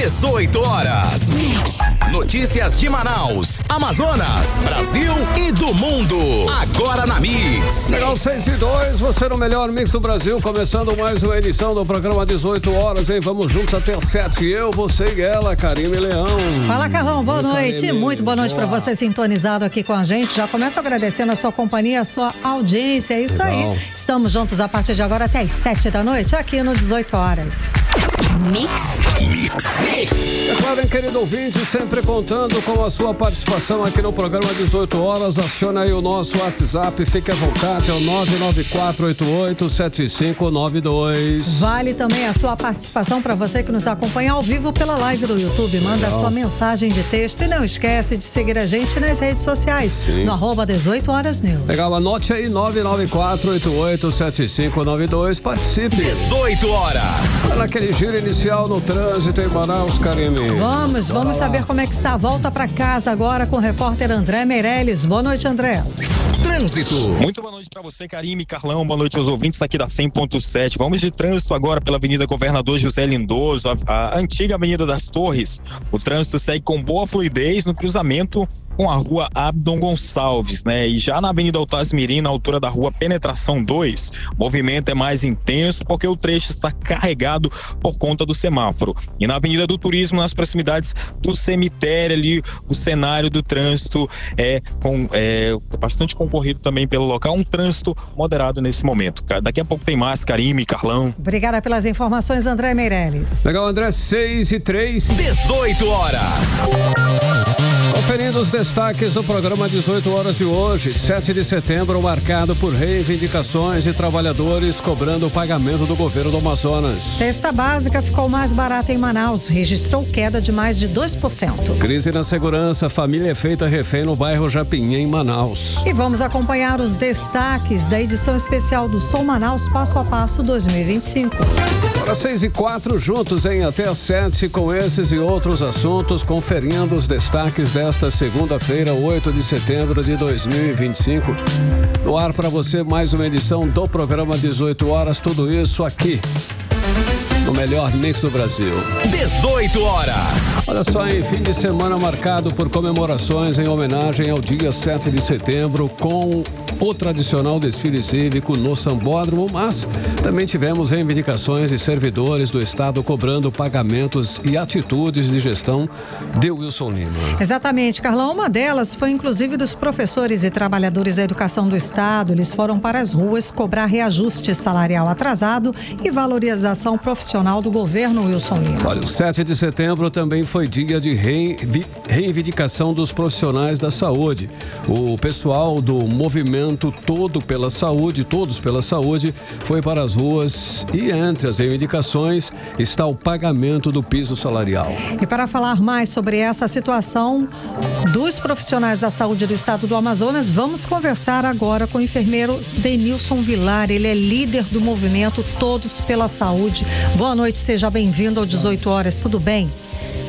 18 horas. Notícias de Manaus, Amazonas, Brasil e do mundo. Agora na Mix. Legal, 6:02, você no melhor Mix do Brasil. Começando mais uma edição do programa 18 horas, hein? Vamos juntos até as 7. Eu, você e ela, Karime Leão. Fala, Carlão, boa noite. Karime. Muito boa noite para você sintonizado aqui com a gente. Já começo agradecendo a sua companhia, a sua audiência. É isso Legal. aí. Estamos juntos a partir de agora até as 7 da noite, aqui no 18 horas. Mix. É claro, hein, querido ouvinte, sempre contando com a sua participação aqui no programa 18 horas. Aciona aí o nosso WhatsApp, fique à vontade, é o 994887592. Vale também a sua participação para você que nos acompanha ao vivo pela live do YouTube. Manda a sua mensagem de texto e não esquece de seguir a gente nas redes sociais. Sim. No @18 horas news. Legal, anote aí 994887592. Participe. 18 horas. Olha aquele giro inicial no trânsito em Manaus, Karime. Vamos saber como é que está a volta para casa agora com o repórter André Meirelles. Boa noite, André. Trânsito. Muito boa noite para você, Karime, Carlão. Boa noite aos ouvintes aqui da 100.7. Vamos de trânsito agora pela Avenida Governador José Lindoso, a antiga Avenida das Torres. O trânsito segue com boa fluidez no cruzamento com a rua Abdon Gonçalves, né? E já na Avenida Altasmirim, na altura da rua Penetração 2, o movimento é mais intenso porque o trecho está carregado por conta do semáforo. E na Avenida do Turismo, nas proximidades do cemitério ali, o cenário do trânsito é bastante concorrido também pelo local, um trânsito moderado nesse momento. Daqui a pouco tem mais, Karime, Carlão. Obrigada pelas informações, André Meirelles. Legal, André, 6:03. 18 horas. Conferindo os destaques do programa 18 horas de hoje, 7 de setembro, marcado por reivindicações de trabalhadores cobrando o pagamento do governo do Amazonas. Cesta básica ficou mais barata em Manaus, registrou queda de mais de 2%. Crise na segurança, família é feita refém no bairro Japinha, em Manaus. E vamos acompanhar os destaques da edição especial do Som Manaus Passo a Passo 2025. Agora 6:04, juntos em até as 7, com esses e outros assuntos, conferindo os destaques desta segunda-feira, 8 de setembro de 2025. No ar para você mais uma edição do programa 18 horas, tudo isso aqui no melhor Mix do Brasil. 18 horas. Olha só, em fim de semana marcado por comemorações em homenagem ao dia 7 de setembro, com o tradicional desfile cívico no Sambódromo, mas também tivemos reivindicações de servidores do Estado cobrando pagamentos e atitudes de gestão de Wilson Lima. Exatamente, Carlão. Uma delas foi inclusive dos professores e trabalhadores da educação do Estado. Eles foram para as ruas cobrar reajuste salarial atrasado e valorização profissional do governo Wilson Lima. Olha, o 7 de setembro também foi dia de reivindicação dos profissionais da saúde. O pessoal do movimento Todos pela Saúde, foi para as ruas e entre as reivindicações está o pagamento do piso salarial. E para falar mais sobre essa situação dos profissionais da saúde do estado do Amazonas, vamos conversar agora com o enfermeiro Denilson Vilar. Ele é líder do movimento Todos pela Saúde. Boa noite, seja bem-vindo ao 18 horas, tudo bem?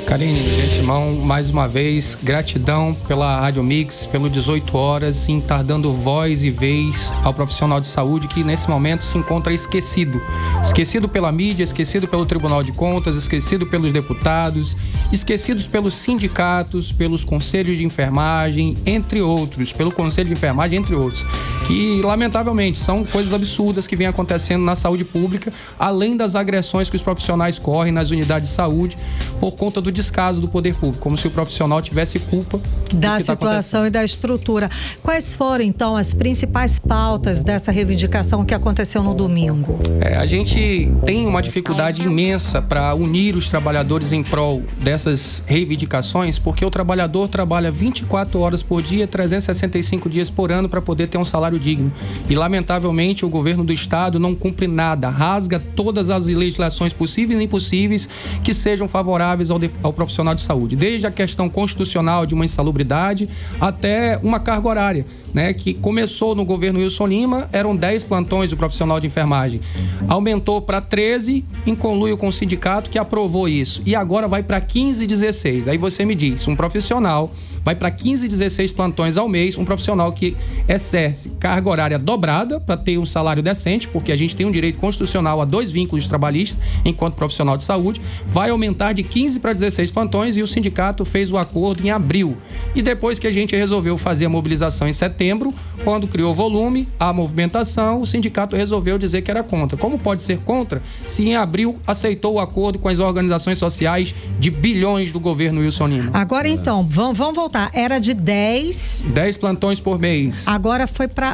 Karine, de antemão, mais uma vez, gratidão pela Rádio Mix, pelo 18 horas, em estar dando voz e vez ao profissional de saúde que nesse momento se encontra esquecido. Esquecido pela mídia, esquecido pelo Tribunal de Contas, esquecido pelos deputados, esquecidos pelos sindicatos, pelos conselhos de enfermagem, entre outros, pelo Conselho de Enfermagem, entre outros, que lamentavelmente são coisas absurdas que vêm acontecendo na saúde pública, além das agressões que os profissionais correm nas unidades de saúde por conta do descaso do poder público, como se o profissional tivesse culpa da situação e da estrutura. Quais foram, então, as principais pautas dessa reivindicação que aconteceu no domingo? A gente tem uma dificuldade imensa para unir os trabalhadores em prol dessas reivindicações, porque o trabalhador trabalha 24 horas por dia, 365 dias por ano para poder ter um salário digno. E, lamentavelmente, o governo do estado não cumpre nada, rasga todas as legislações possíveis e impossíveis que sejam favoráveis ao profissional de saúde, desde a questão constitucional de uma insalubridade até uma carga horária, né, que começou no governo Wilson Lima, eram 10 plantões do profissional de enfermagem, aumentou para 13 em conluio com o sindicato que aprovou isso, e agora vai para 15 e 16. Aí você me diz, um profissional vai para 15 e 16 plantões ao mês, um profissional que exerce carga horária dobrada para ter um salário decente, porque a gente tem um direito constitucional a 2 vínculos trabalhistas enquanto profissional de saúde, vai aumentar de 15 para 16 16 plantões e o sindicato fez o acordo em abril. E depois que a gente resolveu fazer a mobilização em setembro, quando criou volume, a movimentação, o sindicato resolveu dizer que era contra. Como pode ser contra se em abril aceitou o acordo com as organizações sociais de bilhões do governo Wilson Lima? Agora então, vamos voltar. Era de 10 plantões por mês. Agora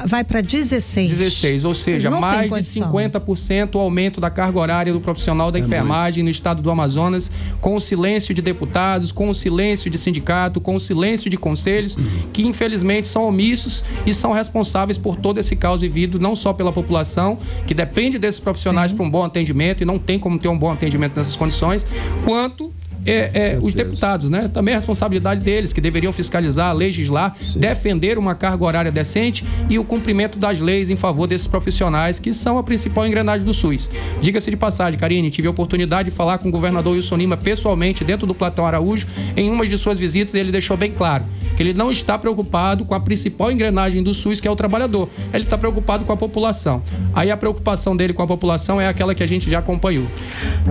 vai para 16. 16, ou seja, mais de 50% o aumento da carga horária do profissional da enfermagem no estado do Amazonas, com o silêncio de deputados, com o silêncio de sindicato, com o silêncio de conselhos, que infelizmente são omissos e são responsáveis por todo esse caos vivido, não só pela população, que depende desses profissionais para um bom atendimento e não tem como ter um bom atendimento nessas condições, quanto os deputados, né? Também a responsabilidade deles, que deveriam fiscalizar, legislar, defender uma carga horária decente e o cumprimento das leis em favor desses profissionais, que são a principal engrenagem do SUS. Diga-se de passagem, Karine, tive a oportunidade de falar com o governador Wilson Lima pessoalmente dentro do Platão Araújo em uma de suas visitas, e ele deixou bem claro que ele não está preocupado com a principal engrenagem do SUS, que é o trabalhador. Ele está preocupado com a população. Aí a preocupação dele com a população é aquela que a gente já acompanhou.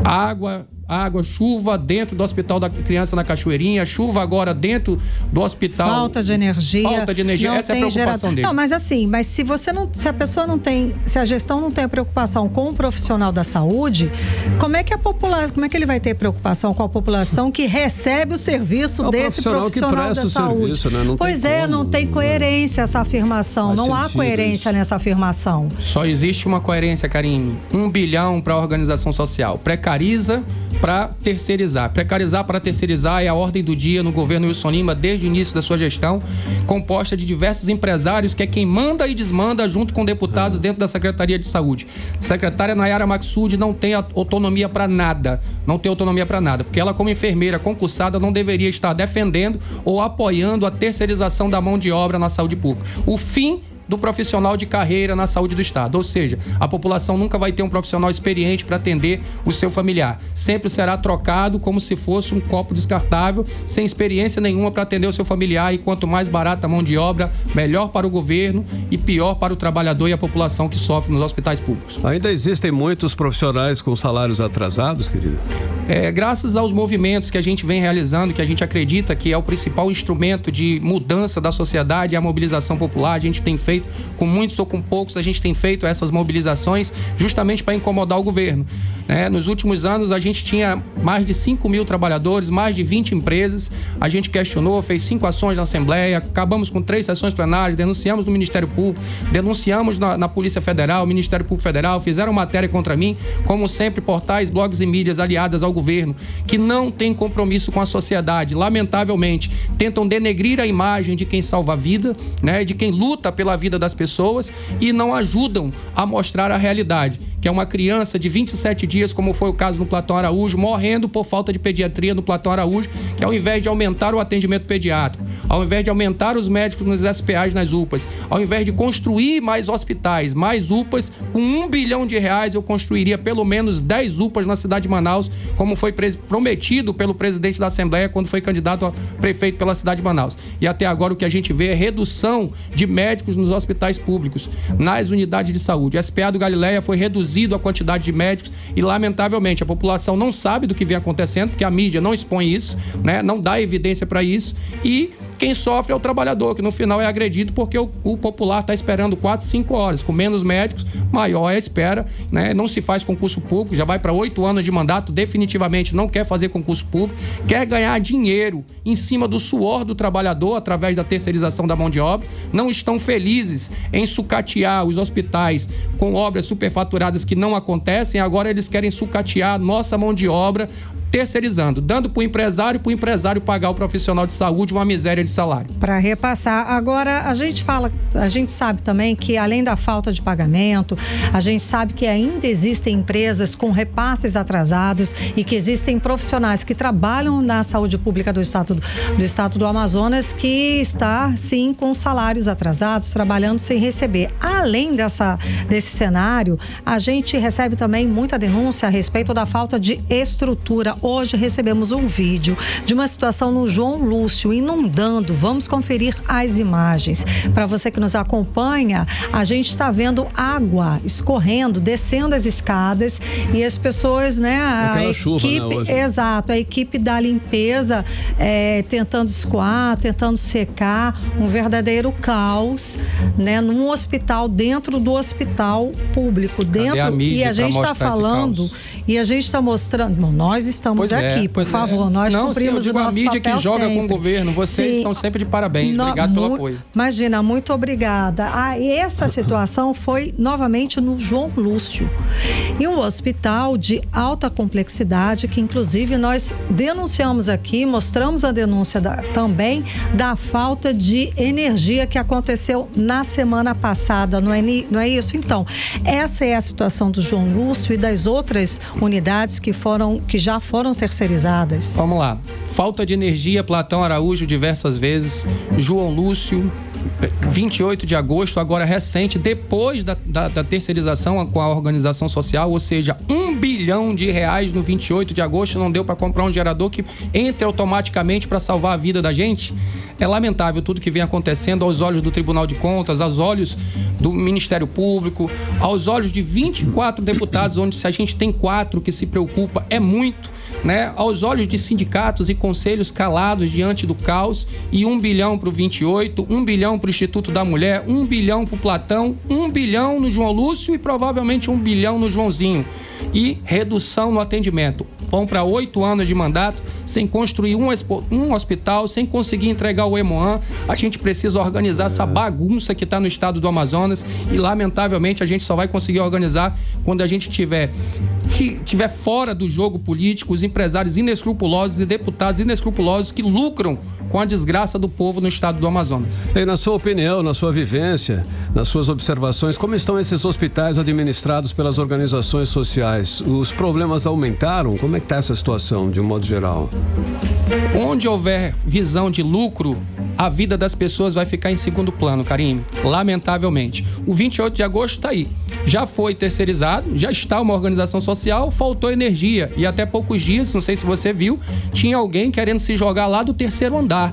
Água, chuva dentro do Hospital da Criança na Cachoeirinha, chuva agora dentro do hospital. Falta de energia. Essa é a preocupação dele. Não, mas assim, se a pessoa não tem, se a gestão não tem preocupação com o profissional da saúde, como é que ele vai ter preocupação com a população que recebe o serviço desse profissional da saúde? Serviço, né? Não tem coerência essa afirmação, não há coerência nessa afirmação. Só existe uma coerência, Karine. 1 bilhão para a organização social. Precariza para terceirizar. Precarizar para terceirizar é a ordem do dia no governo Wilson Lima desde o início da sua gestão, composta de diversos empresários, que é quem manda e desmanda junto com deputados dentro da Secretaria de Saúde. A secretária Nayara Maxud não tem autonomia para nada. Não tem autonomia para nada, porque ela, como enfermeira concursada, não deveria estar defendendo ou apoiando a terceirização da mão de obra na saúde pública. O fim do profissional de carreira na saúde do estado, ou seja, a população nunca vai ter um profissional experiente para atender o seu familiar, sempre será trocado como se fosse um copo descartável, sem experiência nenhuma para atender o seu familiar, e quanto mais barata a mão de obra, melhor para o governo e pior para o trabalhador e a população que sofre nos hospitais públicos. Ainda existem muitos profissionais com salários atrasados, querido? Graças aos movimentos que a gente vem realizando, que a gente acredita que é o principal instrumento de mudança da sociedade, é a mobilização popular. A gente tem feito, com muitos ou com poucos, a gente tem feito essas mobilizações justamente para incomodar o governo. Nos últimos anos, a gente tinha mais de 5 mil trabalhadores, mais de 20 empresas. A gente questionou, fez 5 ações na Assembleia, acabamos com 3 sessões plenárias, denunciamos no Ministério Público, denunciamos na Polícia Federal, Ministério Público Federal, fizeram matéria contra mim, como sempre, portais, blogs e mídias aliadas ao governo, que não tem compromisso com a sociedade, lamentavelmente, tentam denegrir a imagem de quem salva a vida, de quem luta pela vida das pessoas, e não ajudam a mostrar a realidade, que é uma criança de 27 dias, como foi o caso no Platão Araújo, morrendo por falta de pediatria no Platão Araújo, que ao invés de aumentar o atendimento pediátrico, ao invés de aumentar os médicos nos SPAs, nas UPAs, ao invés de construir mais hospitais, mais UPAs, com R$1 bilhão eu construiria pelo menos 10 UPAs na cidade de Manaus, como foi prometido pelo presidente da Assembleia quando foi candidato a prefeito pela cidade de Manaus. E até agora o que a gente vê é redução de médicos nos hospitais públicos, nas unidades de saúde. O SPA do Galileia foi reduzido a quantidade de médicos e, lamentavelmente, a população não sabe do que vem acontecendo, porque a mídia não expõe isso, não dá evidência para isso, e quem sofre é o trabalhador, que no final é agredido porque o popular está esperando 4, 5 horas. Com menos médicos, maior é a espera, Não se faz concurso público, já vai para 8 anos de mandato, definitivamente não quer fazer concurso público, quer ganhar dinheiro em cima do suor do trabalhador através da terceirização da mão de obra, não estão felizes em sucatear os hospitais com obras superfaturadas que não acontecem, agora eles querem sucatear nossa mão de obra, terceirizando, dando para o empresário pagar o profissional de saúde uma miséria de salário. Para repassar, agora a gente sabe também que além da falta de pagamento, a gente sabe que ainda existem empresas com repasses atrasados e que existem profissionais que trabalham na saúde pública do estado do Amazonas que está, sim, com salários atrasados, trabalhando sem receber. Além desse cenário, a gente recebe também muita denúncia a respeito da falta de estrutura. hoje recebemos um vídeo de uma situação no João Lúcio inundando. Vamos conferir as imagens. Para você que nos acompanha, a gente está vendo água escorrendo, descendo as escadas e as pessoas, né? Aquela chuva, né, hoje. Exato, a equipe da limpeza tentando escoar, tentando secar, um verdadeiro caos, né? Num hospital, dentro do hospital público, dentro. E a gente está falando e a gente está mostrando. Bom, nós estamos aqui, por favor, nós cumprimos o nosso papel. A mídia que joga com o governo, vocês estão sempre de parabéns. Obrigado pelo apoio. Imagina, muito obrigada. E essa situação foi novamente no João Lúcio, em um hospital de alta complexidade, que inclusive nós denunciamos aqui, mostramos a denúncia também da falta de energia que aconteceu na semana passada, não é isso? Então, essa é a situação do João Lúcio e das outras unidades que já foram terceirizadas. Vamos lá. Falta de energia, Platão Araújo diversas vezes, João Lúcio, 28 de agosto, agora recente, depois da terceirização com a organização social, ou seja, R$1 bilhão no 28 de agosto, não deu para comprar um gerador que entre automaticamente para salvar a vida da gente. É lamentável tudo que vem acontecendo aos olhos do Tribunal de Contas, aos olhos do Ministério Público, aos olhos de 24 deputados, onde se a gente tem 4 que se preocupa, é muito, né? Aos olhos de sindicatos e conselhos calados diante do caos, e 1 bilhão para o 28, 1 bilhão para o Instituto da Mulher, 1 bilhão para o Platão, 1 bilhão no João Lúcio e provavelmente 1 bilhão no Joãozinho. E redução no atendimento. Vão para 8 anos de mandato sem construir um hospital, sem conseguir entregar o Hemoan. A gente precisa organizar essa bagunça que está no estado do Amazonas e, lamentavelmente, a gente só vai conseguir organizar quando a gente tiver fora do jogo político os empresários inescrupulosos e deputados inescrupulosos que lucram com a desgraça do povo no estado do Amazonas. E na sua opinião, na sua vivência, nas suas observações, como estão esses hospitais administrados pelas organizações sociais? Os problemas aumentaram? Como é que está essa situação, de um modo geral? Onde houver visão de lucro, a vida das pessoas vai ficar em segundo plano, Karime. Lamentavelmente. O 28 de agosto está aí. Já foi terceirizado, já está uma organização social, faltou energia. E até poucos dias, não sei se você viu, tinha alguém querendo se jogar lá do terceiro andar.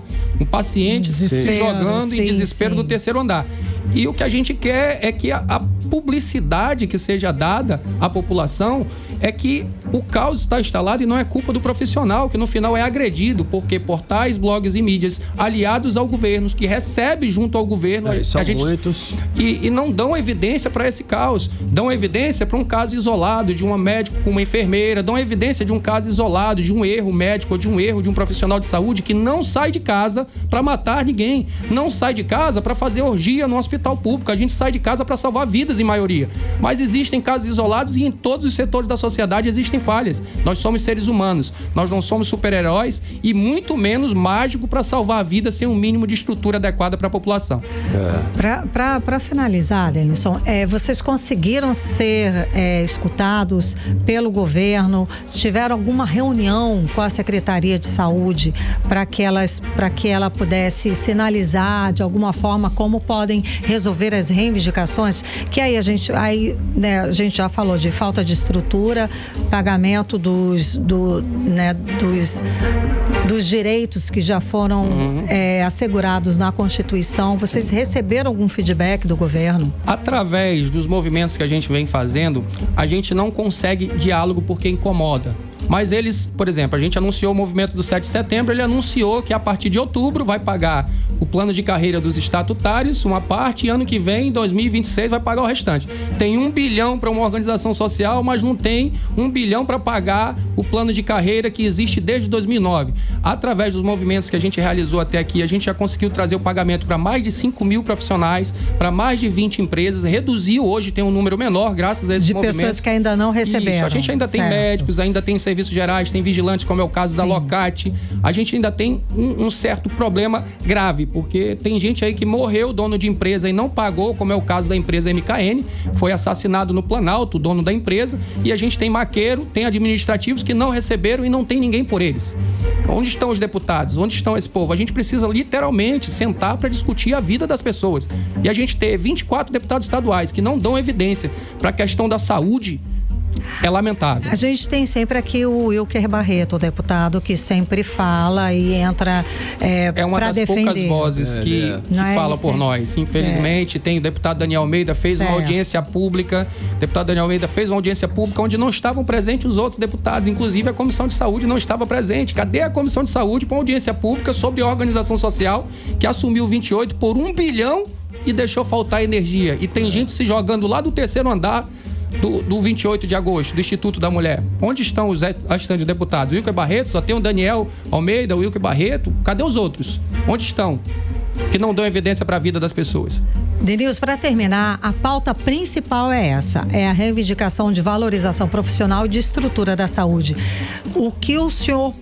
Um paciente se jogando em desespero do terceiro andar. E o que a gente quer é que a publicidade que seja dada à população é que o caos está instalado e não é culpa do profissional, que no final é agredido, porque portais, blogs e mídias aliados ao governo, que recebe junto ao governo, são muitos. E não dão evidência para esse caos, dão evidência para um caso isolado de um médico com uma enfermeira, dão evidência de um caso isolado, de um erro médico ou de um erro de um profissional de saúde que não sai de casa para matar ninguém, não sai de casa para fazer orgia no hospital público. A gente sai de casa para salvar vidas em maioria, mas existem casos isolados e em todos os setores da sociedade existem falhas. Nós somos seres humanos, nós não somos super-heróis e muito menos mágico para salvar a vida sem um mínimo de estrutura adequada para a população. Para finalizar, Denilson, vocês conseguiram ser escutados pelo governo? Tiveram alguma reunião com a Secretaria de Saúde para que ela pudesse sinalizar de alguma forma como podem resolver as reivindicações? Que aí a gente já falou de falta de estrutura, pagamento dos direitos que já foram assegurados na Constituição. Vocês receberam algum feedback do governo? Através dos movimentos que a gente vem fazendo, a gente não consegue diálogo porque incomoda. Mas eles, por exemplo, a gente anunciou o movimento do 7 de setembro, ele anunciou que a partir de outubro vai pagar o plano de carreira dos estatutários, uma parte, e ano que vem, em 2026, vai pagar o restante. Tem 1 bilhão para uma organização social, mas não tem 1 bilhão para pagar o plano de carreira que existe desde 2009. Através dos movimentos que a gente realizou até aqui, a gente já conseguiu trazer o pagamento para mais de 5 mil profissionais, para mais de 20 empresas, reduziu hoje, tem um número menor, graças a esses movimentos. De pessoas que ainda não receberam. Isso, a gente ainda tem médicos, ainda tem serviços gerais, tem vigilantes, como é o caso da Locate. A gente ainda tem um certo problema grave, porque tem gente aí que morreu, dono de empresa, e não pagou, como é o caso da empresa MKN, foi assassinado no Planalto, o dono da empresa, e a gente tem maqueiro, tem administrativos que não receberam e não tem ninguém por eles. Onde estão os deputados? Onde estão esse povo? A gente precisa literalmente sentar para discutir a vida das pessoas. E a gente ter 24 deputados estaduais que não dão evidência para a questão da saúde, é lamentável. A gente tem sempre aqui o Wilker Barreto, o deputado, que sempre fala e entra é uma das defender. Poucas vozes que fala por nós. Infelizmente, tem o deputado Daniel Almeida, fez uma audiência pública. O deputado Daniel Almeida fez uma audiência pública onde não estavam presentes os outros deputados, inclusive a Comissão de Saúde não estava presente. Cadê a Comissão de Saúde para uma audiência pública sobre a organização social que assumiu 28 por 1 bilhão e deixou faltar energia? E tem gente se jogando lá do terceiro andar do 28 de agosto, do Instituto da Mulher. Onde estão os restantes deputados? O Wilker Barreto, só tem o Daniel Almeida, o Wilker Barreto. Cadê os outros? Onde estão? Que não dão evidência para a vida das pessoas. Denilson, para terminar, a pauta principal é essa, é a reivindicação de valorização profissional e de estrutura da saúde. O que o senhor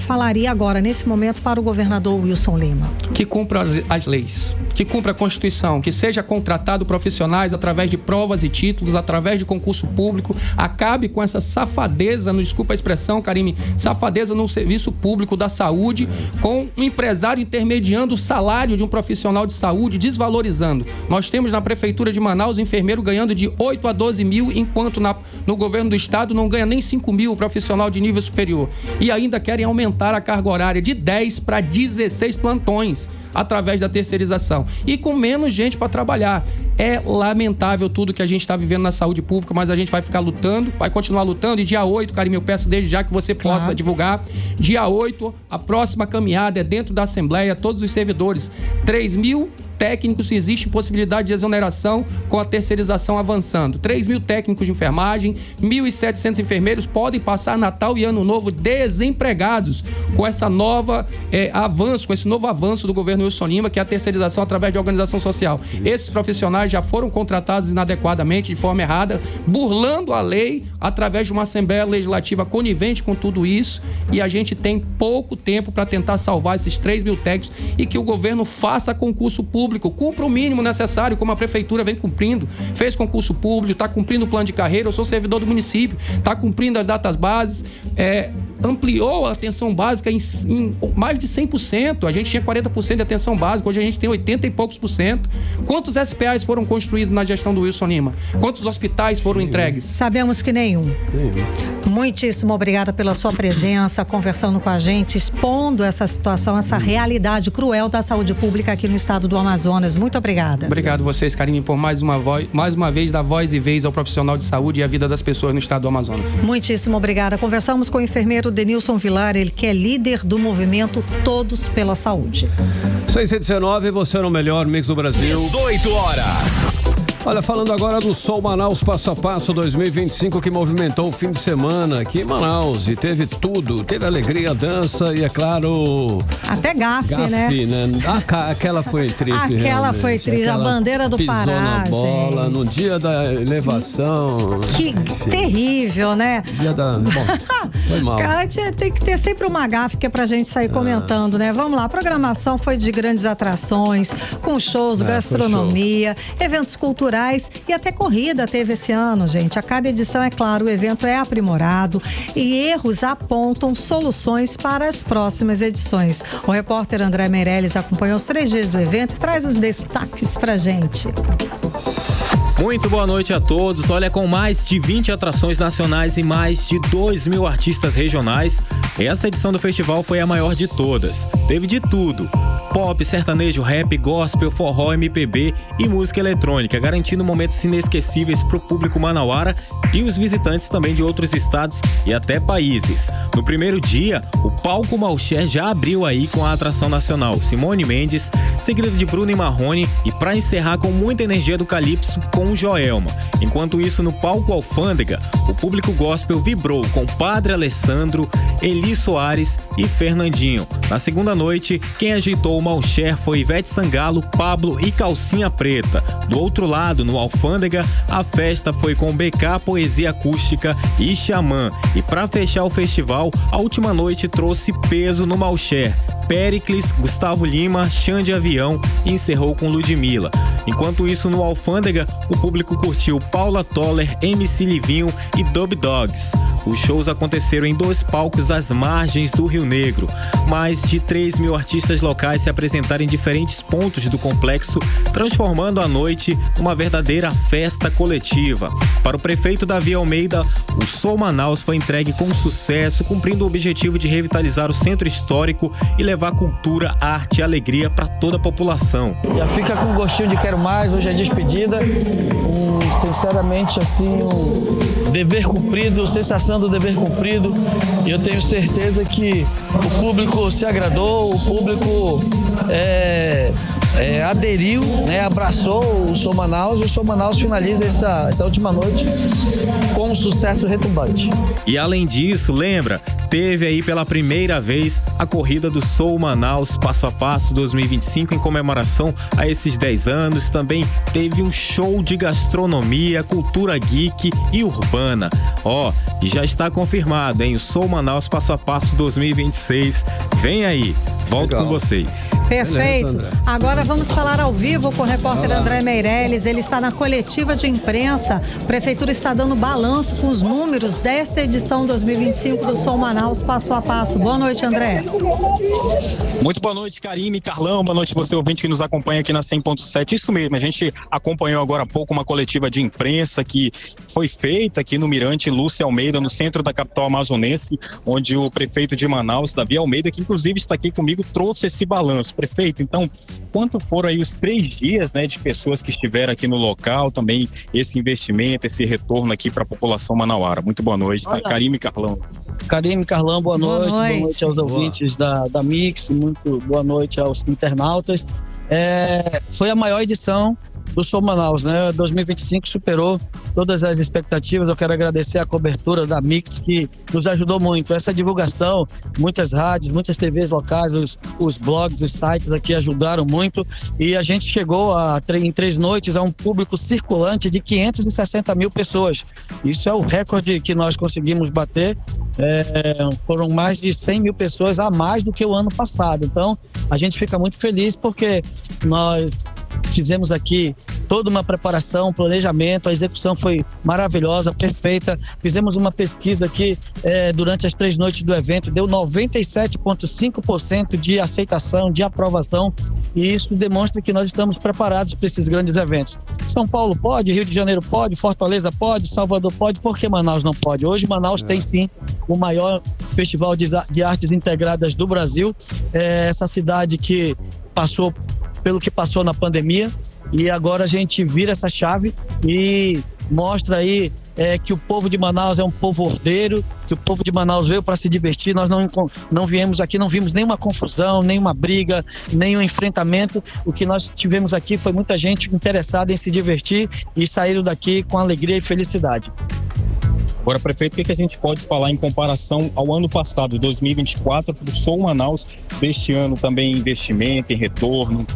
falaria agora, nesse momento, para o governador Wilson Lima? Que cumpra as leis, que cumpra a Constituição, que seja contratado profissionais através de provas e títulos, através de concurso público, acabe com essa safadeza, não desculpa a expressão, Karime, safadeza no serviço público da saúde, com um empresário intermediando o salário de um profissional de saúde, desvalorizando. Nós temos na Prefeitura de Manaus enfermeiro ganhando de 8 a 12 mil, enquanto no governo do estado não ganha nem 5 mil o profissional de nível superior. E ainda querem aumentar a carga horária de 10 para 16 plantões através da terceirização e com menos gente para trabalhar. É lamentável tudo que a gente está vivendo na saúde pública, mas a gente vai ficar lutando, vai continuar lutando. E dia 8, Karime, eu peço desde já que você possa divulgar. Dia 8, a próxima caminhada é dentro da Assembleia, todos os servidores, 3.000 técnicos, existe possibilidade de exoneração com a terceirização avançando. 3.000 técnicos de enfermagem, 1.700 enfermeiros podem passar Natal e Ano Novo desempregados com essa nova avanço, com esse novo avanço do governo Wilson Lima, que é a terceirização através de organização social. Esses profissionais já foram contratados inadequadamente, de forma errada, burlando a lei através de uma Assembleia Legislativa conivente com tudo isso, e a gente tem pouco tempo para tentar salvar esses 3.000 técnicos e que o governo faça concurso público, cumpra o mínimo necessário, como a prefeitura vem cumprindo. Fez concurso público, está cumprindo o plano de carreira. Eu sou servidor do município, está cumprindo as datas bases, ampliou a atenção básica em mais de 100%. A gente tinha 40% de atenção básica, hoje a gente tem 80 e poucos %. Quantos SPAs foram construídos na gestão do Wilson Lima? Quantos hospitais foram entregues? Sabemos que nenhum. Muitíssimo obrigada pela sua presença, conversando com a gente, expondo essa situação, essa realidade cruel da saúde pública aqui no estado do Amazonas. Muito obrigada. Obrigado vocês, Karime, por mais uma vez dar voz e vez ao profissional de saúde e à vida das pessoas no estado do Amazonas. Muitíssimo obrigada. Conversamos com o enfermeiro Denilson Vilar, ele que é líder do movimento Todos pela Saúde. 6h19, você no melhor mix do Brasil. 18 horas. Olha, falando agora do Sol Manaus Passo a Passo 2025, que movimentou o fim de semana aqui em Manaus. E teve tudo, teve alegria, dança e, é claro... Até gafe, né? Aquela foi triste, aquela realmente. foi triste, a bandeira do Pará, pisou na bola, gente. no dia da elevação. Que terrível, né? Bom, foi mal. Cara, tem que ter sempre uma gafe que é pra gente sair comentando, né? Vamos lá, a programação foi de grandes atrações, com shows, gastronomia, eventos culturais e até corrida teve esse ano, gente. A cada edição, é claro, o evento é aprimorado e erros apontam soluções para as próximas edições. O repórter André Meirelles acompanhou os 3 dias do evento e traz os destaques pra gente. Muito boa noite a todos. Olha, com mais de 20 atrações nacionais e mais de 2.000 artistas regionais, essa edição do festival foi a maior de todas. Teve de tudo: pop, sertanejo, rap, gospel, forró, MPB e música eletrônica, garantindo momentos inesquecíveis para o público manauara e os visitantes também de outros estados e até países. No primeiro dia, o palco Malcher já abriu aí com a atração nacional Simone Mendes, seguida de Bruno e Marrone, e para encerrar com muita energia do Calypso com Joelma. Enquanto isso, no palco Alfândega, o público gospel vibrou com Padre Alessandro, Eli Soares e Fernandinho. Na segunda noite, quem agitou o Malcher foi Ivete Sangalo, Pablo e Calcinha Preta. Do outro lado, no Alfândega, a festa foi com BK, Poesia Acústica e Xamã. E para fechar o festival, a última noite trouxe peso no Malcher: Péricles, Gustavo Lima, Xande Avião e encerrou com Ludmilla. Enquanto isso, no Alfândega, o público curtiu Paula Toller, MC Livinho e Dub Dogs. os shows aconteceram em 2 palcos às margens do Rio Negro. Mais de 3 mil artistas locais se apresentaram em diferentes pontos do complexo, transformando a noite numa verdadeira festa coletiva. Para o prefeito Davi Almeida, o Sou Manaus foi entregue com sucesso, cumprindo o objetivo de revitalizar o centro histórico e levar cultura, arte e alegria para toda a população. Já fica com gostinho de quero mais, hoje é despedida. Sinceramente, assim, um dever cumprido, sensação do dever cumprido. E eu tenho certeza que o público se agradou, o público aderiu, né, abraçou o Sou Manaus, e o Sou Manaus finaliza essa última noite com um sucesso retumbante. E além disso, lembra, teve aí pela primeira vez a corrida do Sou Manaus Passo a Passo 2025 em comemoração a esses 10 anos. Também teve um show de gastronomia, cultura geek e urbana. E já está confirmado, hein? O Sou Manaus Passo a Passo 2026. Vem aí, volto Legal. com vocês. Perfeito. Beleza, Agora vamos falar ao vivo com o repórter André Meirelles. Ele está na coletiva de imprensa. A Prefeitura está dando balanço com os números dessa edição 2025 do Sou Manaus Passo a Passo. Boa noite, André. Muito boa noite, Karime, Carlão. Boa noite você, ouvinte que nos acompanha aqui na 100.7. Isso mesmo, a gente acompanhou agora há pouco uma coletiva de imprensa que foi feita aqui no Mirante Lúcia Almeida, no centro da capital amazonense, onde o prefeito de Manaus, Davi Almeida, que inclusive está aqui comigo, trouxe esse balanço. Prefeito, então, quanto foram aí os 3 dias, né, de pessoas que estiveram aqui no local, também esse investimento, esse retorno aqui para a população manauara? Muito boa noite, tá? Karime, Carlão. Karime, Carlão, boa noite. Boa noite aos ouvintes da Mix, muito boa noite aos internautas. Foi a maior edição do Sou Manaus, né? 2025 superou todas as expectativas. Eu quero agradecer a cobertura da Mix, que nos ajudou muito. Essa divulgação, muitas rádios, muitas TVs locais, os blogs, os sites aqui ajudaram muito. E a gente chegou em 3 noites a um público circulante de 560 mil pessoas. Isso é o recorde que nós conseguimos bater. Foram mais de 100 mil pessoas a mais do que o ano passado. Então, a gente fica muito feliz porque nós fizemos aqui toda uma preparação, planejamento, a execução foi maravilhosa, perfeita. Fizemos uma pesquisa aqui durante as 3 noites do evento, deu 97,5% de aceitação, de aprovação, e isso demonstra que nós estamos preparados para esses grandes eventos. São Paulo pode, Rio de Janeiro pode, Fortaleza pode, Salvador pode, por que Manaus não pode? Hoje Manaus tem sim o maior festival de artes integradas do Brasil. Essa cidade que passou pelo que passou na pandemia, e agora a gente vira essa chave e mostra aí que o povo de Manaus é um povo ordeiro, que o povo de Manaus veio para se divertir. Nós não viemos aqui, não vimos nenhuma confusão, nenhuma briga, nenhum enfrentamento. O que nós tivemos aqui foi muita gente interessada em se divertir e saíram daqui com alegria e felicidade. Agora, prefeito, o que a gente pode falar em comparação ao ano passado, 2024, para o Sou Manaus, deste ano também em investimento, em retorno?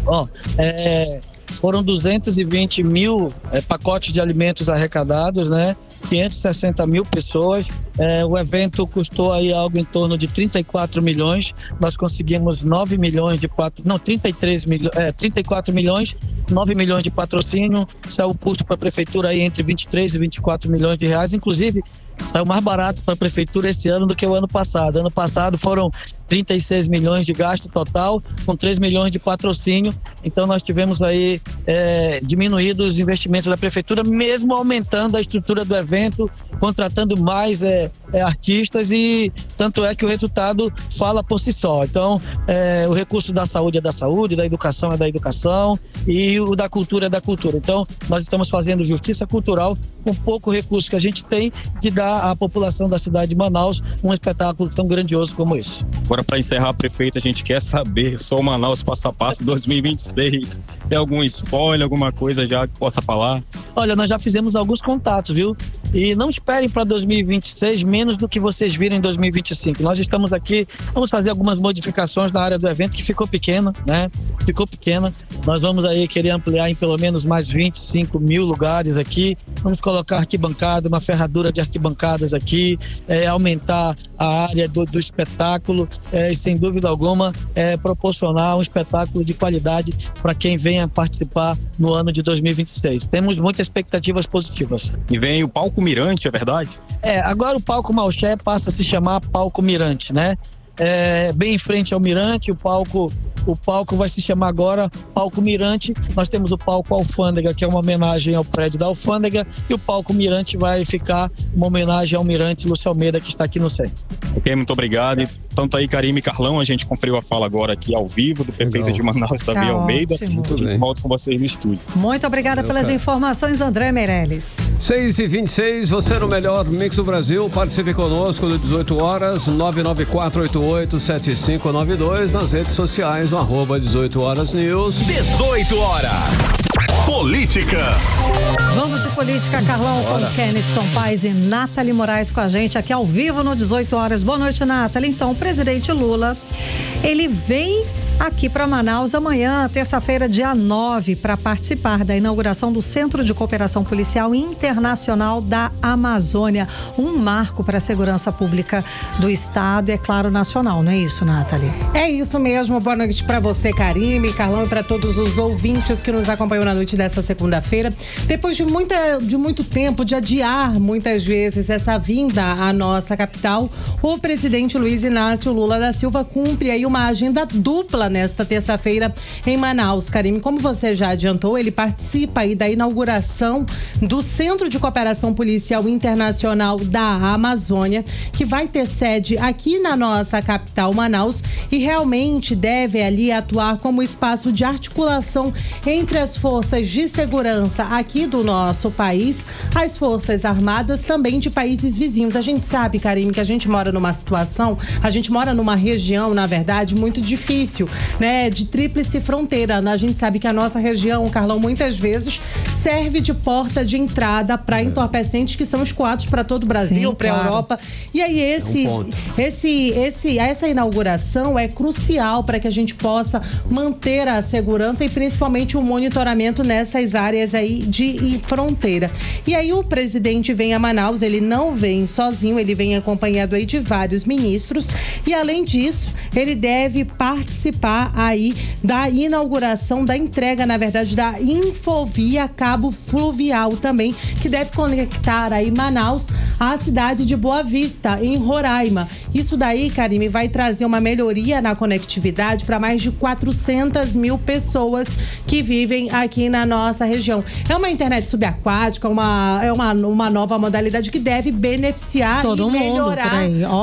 Foram 220 mil pacotes de alimentos arrecadados, né? 560 mil pessoas. O evento custou aí algo em torno de 34 milhões. Nós conseguimos 34 milhões, 9 milhões de patrocínio. Saiu o custo para a prefeitura aí entre 23 e 24 milhões de reais. Inclusive, saiu mais barato para a prefeitura esse ano do que o ano passado. Ano passado foram 36 milhões de gasto total, com 3 milhões de patrocínio. Então nós tivemos aí diminuído os investimentos da prefeitura, mesmo aumentando a estrutura do evento, contratando mais artistas, e tanto é que o resultado fala por si só. Então o recurso da saúde é da saúde, da educação é da educação, e o da cultura é da cultura. Então nós estamos fazendo justiça cultural com pouco recurso que a gente tem, de dar à população da cidade de Manaus um espetáculo tão grandioso como esse. Agora, para encerrar, prefeito, a gente quer saber, Sou Manaus Passo a Passo 2026, tem algum spoiler, alguma coisa já que possa falar? Olha, nós já fizemos alguns contatos, viu? E não esperem para 2026 menos do que vocês viram em 2025. Nós estamos aqui, vamos fazer algumas modificações na área do evento, que ficou pequena, né? Ficou pequena. Nós vamos aí querer ampliar em pelo menos mais 25 mil lugares aqui. Vamos colocar arquibancada, uma ferradura de arquibancadas aqui, aumentar a área do espetáculo, e sem dúvida alguma proporcionar um espetáculo de qualidade para quem venha participar no ano de 2026. Temos muitas expectativas positivas. E vem o palco Palco Mirante, é verdade? Agora o Palco Malché passa a se chamar Palco Mirante, né? Bem em frente ao Mirante, o palco vai se chamar agora Palco Mirante. Nós temos o Palco Alfândega, que é uma homenagem ao prédio da Alfândega, e o Palco Mirante vai ficar uma homenagem ao Mirante Lúcio Almeida, que está aqui no centro. Ok, muito obrigado. Tanto aí, Karime e Carlão, a gente conferiu a fala agora aqui ao vivo do prefeito de Manaus, Davi Almeida. A gente volta com vocês no estúdio. Muito obrigada pelas informações, André Meirelles. 6h26, você no melhor Mix do Brasil. Participe conosco às 18 horas, 994887592, nas redes sociais, no @18horasnews. 18 horas. Política. Vamos de política, Carlão, com Kennedy Paz e Nathalie Moraes com a gente aqui ao vivo no 18 horas. Boa noite, Nathalie. Então, o presidente Lula, ele vem aqui para Manaus amanhã, terça-feira, dia 9, para participar da inauguração do Centro de Cooperação Policial Internacional da Amazônia. Um marco para a segurança pública do Estado e, é claro, nacional. Não é isso, Nathalie? É isso mesmo. Boa noite para você, Karime, Carlão, e para todos os ouvintes que nos acompanham na noite dessa segunda-feira. Depois de muito tempo, de adiar muitas vezes essa vinda à nossa capital, o presidente Luiz Inácio Lula da Silva cumpre aí uma agenda dupla nesta terça-feira em Manaus. Karime, como você já adiantou, ele participa aí da inauguração do Centro de Cooperação Policial Internacional da Amazônia, que vai ter sede aqui na nossa capital, Manaus, e realmente deve ali atuar como espaço de articulação entre as forças de segurança aqui do nosso país, as forças armadas também de países vizinhos. A gente sabe, Karime, que a gente mora numa região, na verdade, muito difícil, né, de tríplice fronteira. A gente sabe que a nossa região, Carlão, muitas vezes serve de porta de entrada para entorpecentes que são escoados para todo o Brasil, para a Europa. E aí essa inauguração é crucial para que a gente possa manter a segurança e principalmente o monitoramento nessas áreas aí de fronteira. E aí o presidente vem a Manaus, ele não vem sozinho, ele vem acompanhado aí de vários ministros, e além disso, ele deve participar aí da inauguração, da entrega, na verdade, da Infovia Cabo Fluvial também, que deve conectar aí Manaus à cidade de Boa Vista, em Roraima. Isso daí, Karime, vai trazer uma melhoria na conectividade para mais de 400 mil pessoas que vivem aqui na nossa região. É uma internet subaquática, é uma nova modalidade que deve beneficiar todo e melhorar,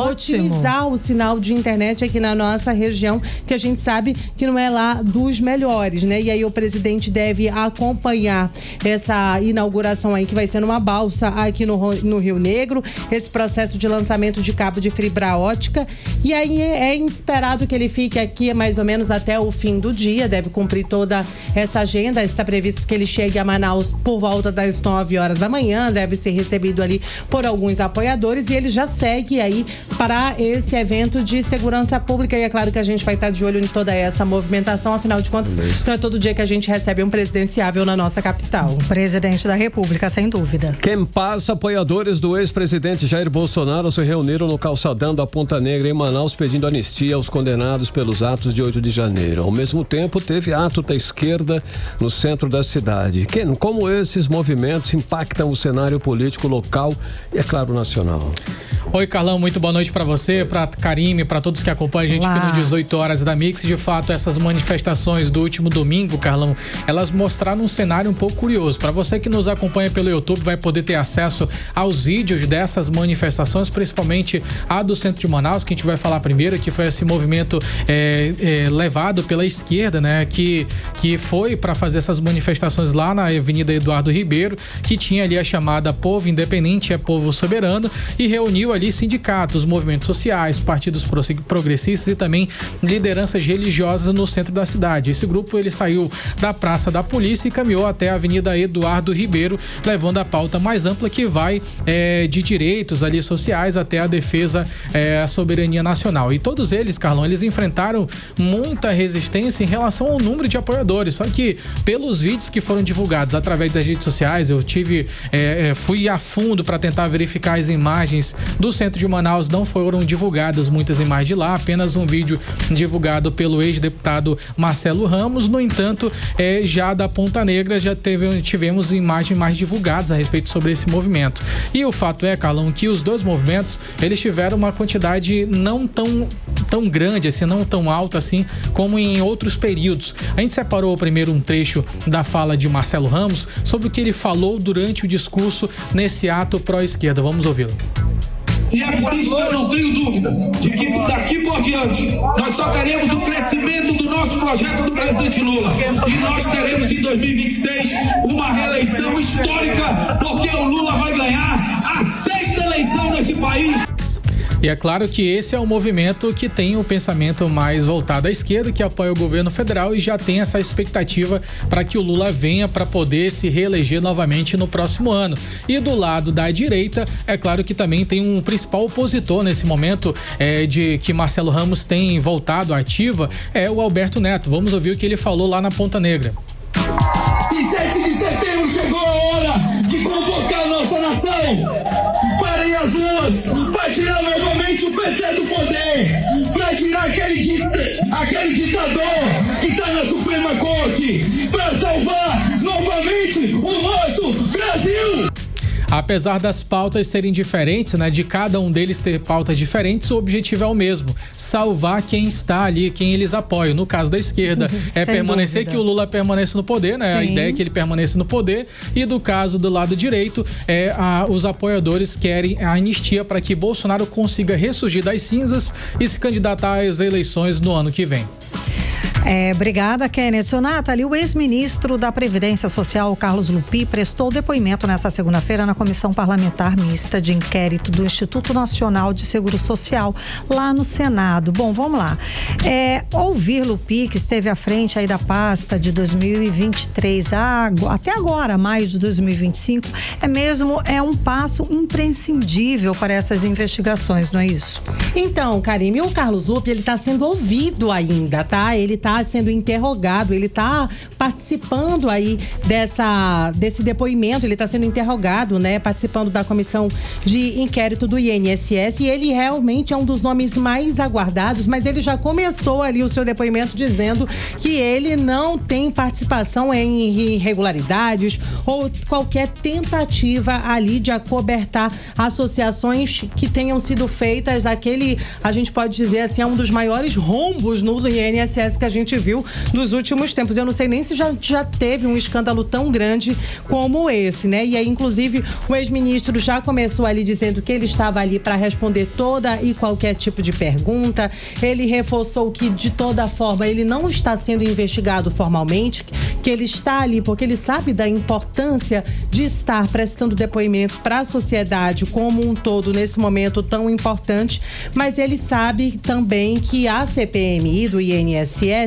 otimizar o sinal de internet aqui na nossa região, que a gente sabe que não é lá dos melhores, né? E aí o presidente deve acompanhar essa inauguração aí, que vai ser numa balsa aqui no Rio Negro, esse processo de lançamento de cabo de fibra ótica. E aí é esperado que ele fique aqui mais ou menos até o fim do dia, deve cumprir toda essa agenda. Está previsto que ele chegue a Manaus por volta das 9 horas da manhã, deve ser recebido ali por alguns apoiadores, e ele já segue aí para esse evento de segurança pública. E é claro que a gente vai estar de olho em toda essa movimentação, afinal de contas, não é todo dia que a gente recebe um presidenciável na nossa capital. Presidente da República, sem dúvida. Quem passa, apoiadores do ex-presidente Jair Bolsonaro se reuniram no calçadão da Ponta Negra em Manaus pedindo anistia aos condenados pelos atos de 8 de janeiro. Ao mesmo tempo, teve ato da esquerda no centro da cidade. Como esses movimentos impactam o cenário político local e, é claro, nacional? Oi, Carlão, muito boa noite para você, para Karime, para todos que acompanham a gente aqui no 18 horas da Mix. De fato, essas manifestações do último domingo, Carlão, elas mostraram um cenário um pouco curioso. Para você que nos acompanha pelo YouTube, vai poder ter acesso aos vídeos dessas manifestações, principalmente a do centro de Manaus, que a gente vai falar primeiro, que foi esse movimento levado pela esquerda, né, que foi para fazer essas manifestações lá na Avenida Eduardo Ribeiro, que tinha ali a chamada Povo Independente é Povo Soberano, e reuniu ali sindicatos, movimentos sociais, partidos progressistas e também lideranças religiosas no centro da cidade. Esse grupo, ele saiu da Praça da Polícia e caminhou até a Avenida Eduardo Ribeiro, levando a pauta mais ampla, que vai de direitos ali sociais até a defesa à soberania nacional. E todos eles, Carlão, eles enfrentaram muita resistência em relação ao número de apoiadores. Só que pelos vídeos que foram divulgados através das redes sociais, eu fui a fundo para tentar verificar as imagens do centro de Manaus não foram divulgadas muitas imagens de lá, apenas um vídeo divulgado pelo ex-deputado Marcelo Ramos. No entanto, já da Ponta Negra já tivemos imagens mais divulgadas a respeito sobre esse movimento. E o fato é, Carlão, que os dois movimentos, eles tiveram uma quantidade não tão grande assim, não tão alta assim como em outros períodos. A gente separou primeiro um trecho da fala de Marcelo Ramos sobre o que ele falou durante o discurso nesse ato pró-esquerda. Vamos ouvi-lo. E é por isso que eu não tenho dúvida de que daqui por diante nós só teremos o crescimento do nosso projeto do presidente Lula. E nós teremos em 2026 uma reeleição histórica, porque o Lula vai ganhar a 6ª eleição nesse país. E é claro que esse é um movimento que tem o pensamento mais voltado à esquerda, que apoia o governo federal e já tem essa expectativa para que o Lula venha para poder se reeleger novamente no próximo ano. E do lado da direita, é claro que também tem um principal opositor nesse momento de que Marcelo Ramos tem voltado à ativa, é o Alberto Neto. Vamos ouvir o que ele falou lá na Ponta Negra. Em 7 de setembro chegou a hora de convocar a nossa nação para ir às ruas, para tirar novamente o PT do poder, para tirar aquele ditador que está na Suprema Corte, para salvar novamente o nosso Brasil. Apesar das pautas serem diferentes, né, de cada um deles ter pautas diferentes, o objetivo é o mesmo: salvar quem está ali, quem eles apoiam. No caso da esquerda, permanecer dúvida. Que o Lula permaneça no poder, né? Sim. A ideia é que ele permaneça no poder. E do caso do lado direito, os apoiadores querem a anistia para que Bolsonaro consiga ressurgir das cinzas e se candidatar às eleições no ano que vem. Obrigada, Kenneth. Nathalie, o ex-ministro da Previdência Social, Carlos Lupi, prestou depoimento nesta segunda-feira na Comissão Parlamentar Mista de Inquérito do Instituto Nacional de Seguro Social, lá no Senado. Bom, vamos lá. Ouvir Lupi, que esteve à frente aí da pasta de 2023 até agora, maio de 2025, é um passo imprescindível para essas investigações, não é isso? Então, Karime, o Carlos Lupi, ele está sendo ouvido ainda, tá? Ele está sendo interrogado, ele está participando aí desse depoimento, ele está sendo interrogado, né? Participando da comissão de inquérito do INSS, e ele realmente é um dos nomes mais aguardados, mas ele já começou ali o seu depoimento dizendo que ele não tem participação em irregularidades ou qualquer tentativa ali de acobertar associações que tenham sido feitas, a gente pode dizer assim, é um dos maiores rombos no INSS que a gente viu nos últimos tempos. Eu não sei nem se já teve um escândalo tão grande como esse, né? E aí, inclusive, o ex-ministro já começou ali dizendo que ele estava ali para responder toda e qualquer tipo de pergunta. Ele reforçou que, de toda forma, ele não está sendo investigado formalmente, que ele está ali porque ele sabe da importância de estar prestando depoimento para a sociedade como um todo nesse momento tão importante, mas ele sabe também que a CPMI do INSS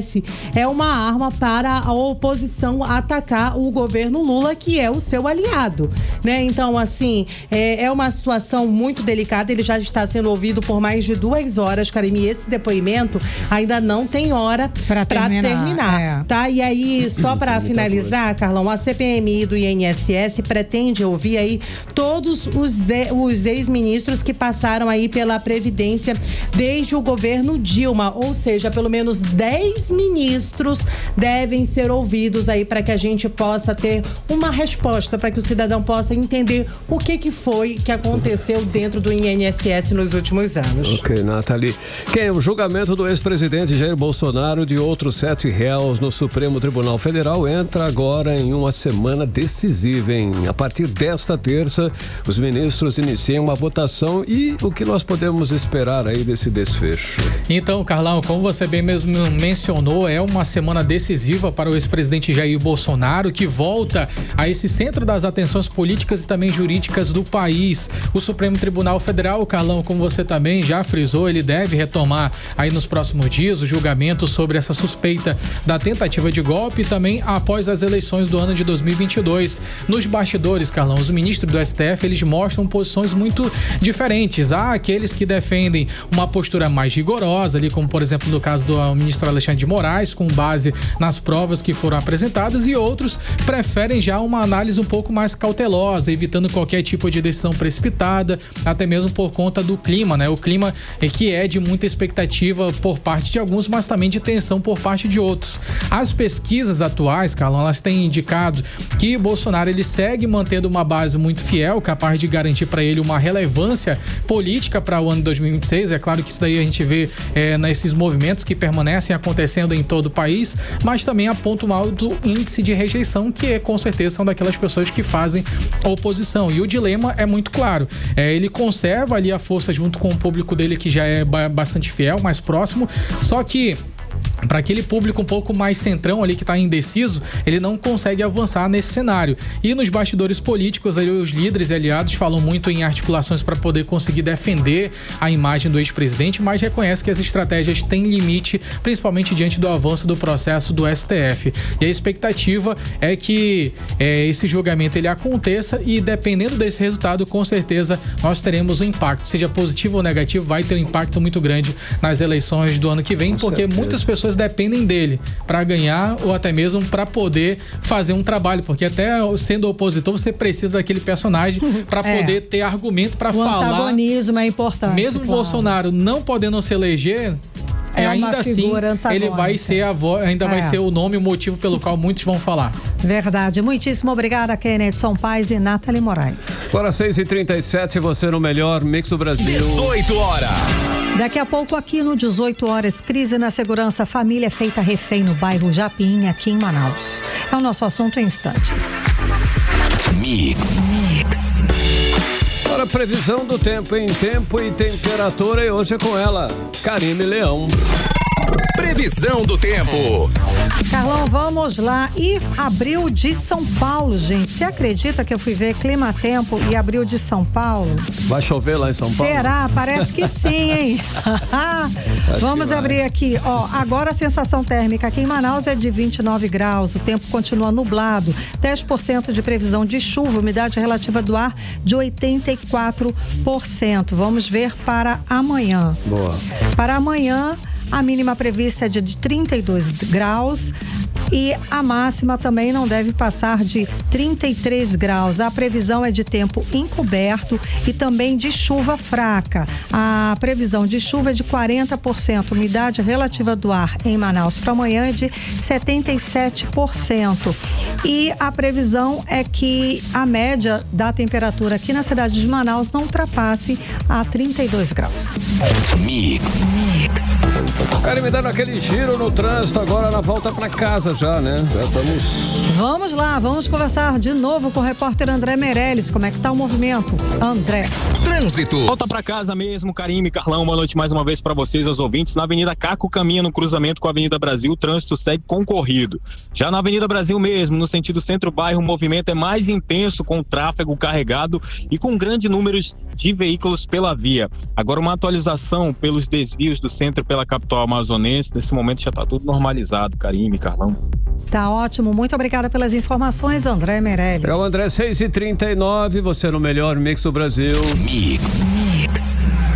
é uma arma para a oposição atacar o governo Lula, que é o seu aliado, né? Então, assim, é uma situação muito delicada. Ele já está sendo ouvido por mais de 2 horas, Karime, e esse depoimento ainda não tem hora para terminar, tá? E aí, só para finalizar, Carlão, a CPMI do INSS pretende ouvir aí todos os ex-ministros que passaram aí pela Previdência desde o governo Dilma, ou seja, pelo menos 10 ministros devem ser ouvidos aí para que a gente possa ter uma resposta, para que o cidadão possa entender o que foi que aconteceu dentro do INSS nos últimos anos. Ok, Nathalie. O julgamento do ex-presidente Jair Bolsonaro e de outros 7 réus no Supremo Tribunal Federal entra agora em uma semana decisiva, hein? A partir desta terça, os ministros iniciam uma votação e o que nós podemos esperar aí desse desfecho? Então, Carlão, como você bem mesmo mencionou, é uma semana decisiva para o ex-presidente Jair Bolsonaro, que volta a esse centro das atenções políticas e também jurídicas do país. O Supremo Tribunal Federal, Carlão, como você também já frisou, ele deve retomar aí nos próximos dias o julgamento sobre essa suspeita da tentativa de golpe e também após as eleições do ano de 2022. Nos bastidores, Carlão, os ministros do STF, eles mostram posições muito diferentes. Há aqueles que defendem uma postura mais rigorosa, ali como, por exemplo, no caso do ministro Alexandre de morais com base nas provas que foram apresentadas, e outros preferem já uma análise um pouco mais cautelosa, evitando qualquer tipo de decisão precipitada, até mesmo por conta do clima, né? O clima que é de muita expectativa por parte de alguns, mas também de tensão por parte de outros. As pesquisas atuais, Carlão, elas têm indicado que Bolsonaro ele segue mantendo uma base muito fiel, capaz de garantir para ele uma relevância política para o ano de 2026. É claro que isso daí a gente vê nesses movimentos que permanecem acontecendo em todo o país, mas também aponta um alto índice de rejeição, que com certeza são daquelas pessoas que fazem oposição. E o dilema é muito claro. Ele conserva ali a força junto com o público dele, que já é bastante fiel, mais próximo, só que para aquele público um pouco mais centrão ali que está indeciso, ele não consegue avançar nesse cenário. E nos bastidores políticos, ali, os líderes e aliados falam muito em articulações para poder conseguir defender a imagem do ex-presidente, mas reconhece que as estratégias têm limite, principalmente diante do avanço do processo do STF. E a expectativa é que esse julgamento ele aconteça, e dependendo desse resultado, com certeza nós teremos um impacto, seja positivo ou negativo, vai ter um impacto muito grande nas eleições do ano que vem, porque muitas pessoas dependem dele para ganhar, ou até mesmo para poder fazer um trabalho, porque até sendo opositor você precisa daquele personagem para poder ter argumento para falar. O antagonismo é importante. Mesmo claro. Bolsonaro não podendo se eleger, ainda assim ele vai ser a voz, ainda vai ser o nome, o motivo pelo qual muitos vão falar. Verdade. Muitíssimo obrigada, Kenedson Paes e Nathalie Moraes. Agora 6h37, você no melhor Mix do Brasil. 18 horas. Daqui a pouco, aqui no 18 horas, crise na segurança, família feita refém no bairro Japim, aqui em Manaus. É o nosso assunto em instantes. Mix. Agora, previsão do tempo em tempo e temperatura, e hoje é com ela, Karime Leão. Previsão do tempo. Carlão, vamos lá. E abril de São Paulo, gente. Você acredita que eu fui ver Clima Tempo e abril de São Paulo? Vai chover lá em São Paulo? Será? Parece que sim, hein? Vamos abrir aqui. Ó, agora a sensação térmica aqui em Manaus é de 29 graus. O tempo continua nublado. 10% de previsão de chuva. Umidade relativa do ar de 84%. Vamos ver para amanhã. Boa. Para amanhã, a mínima prevista é de 32 graus e a máxima também não deve passar de 33 graus. A previsão é de tempo encoberto e também de chuva fraca. A previsão de chuva é de 40%. Umidade relativa do ar em Manaus para amanhã é de 77%. E a previsão é que a média da temperatura aqui na cidade de Manaus não ultrapasse a 32 graus. Mix. Cara, me dando aquele giro no trânsito agora na volta para casa já, né? Já estamos... Vamos lá, vamos conversar de novo com o repórter André Meirelles. Como é que tá o movimento, André? Trânsito. Volta para casa mesmo, Karime, Carlão, boa noite mais uma vez para vocês, aos ouvintes. Na Avenida Caco Caminha, no cruzamento com a Avenida Brasil, o trânsito segue concorrido. Já na Avenida Brasil mesmo, no sentido centro-bairro, o movimento é mais intenso, com o tráfego carregado e com grande número de veículos pela via. Agora, uma atualização pelos desvios do centro pela capital amazonense. Nesse momento já está tudo normalizado, Karime, Carlão. Tá ótimo, muito obrigada pelas informações, André Meirelles. É o André, 6h39, você no melhor Mix do Brasil. Mix.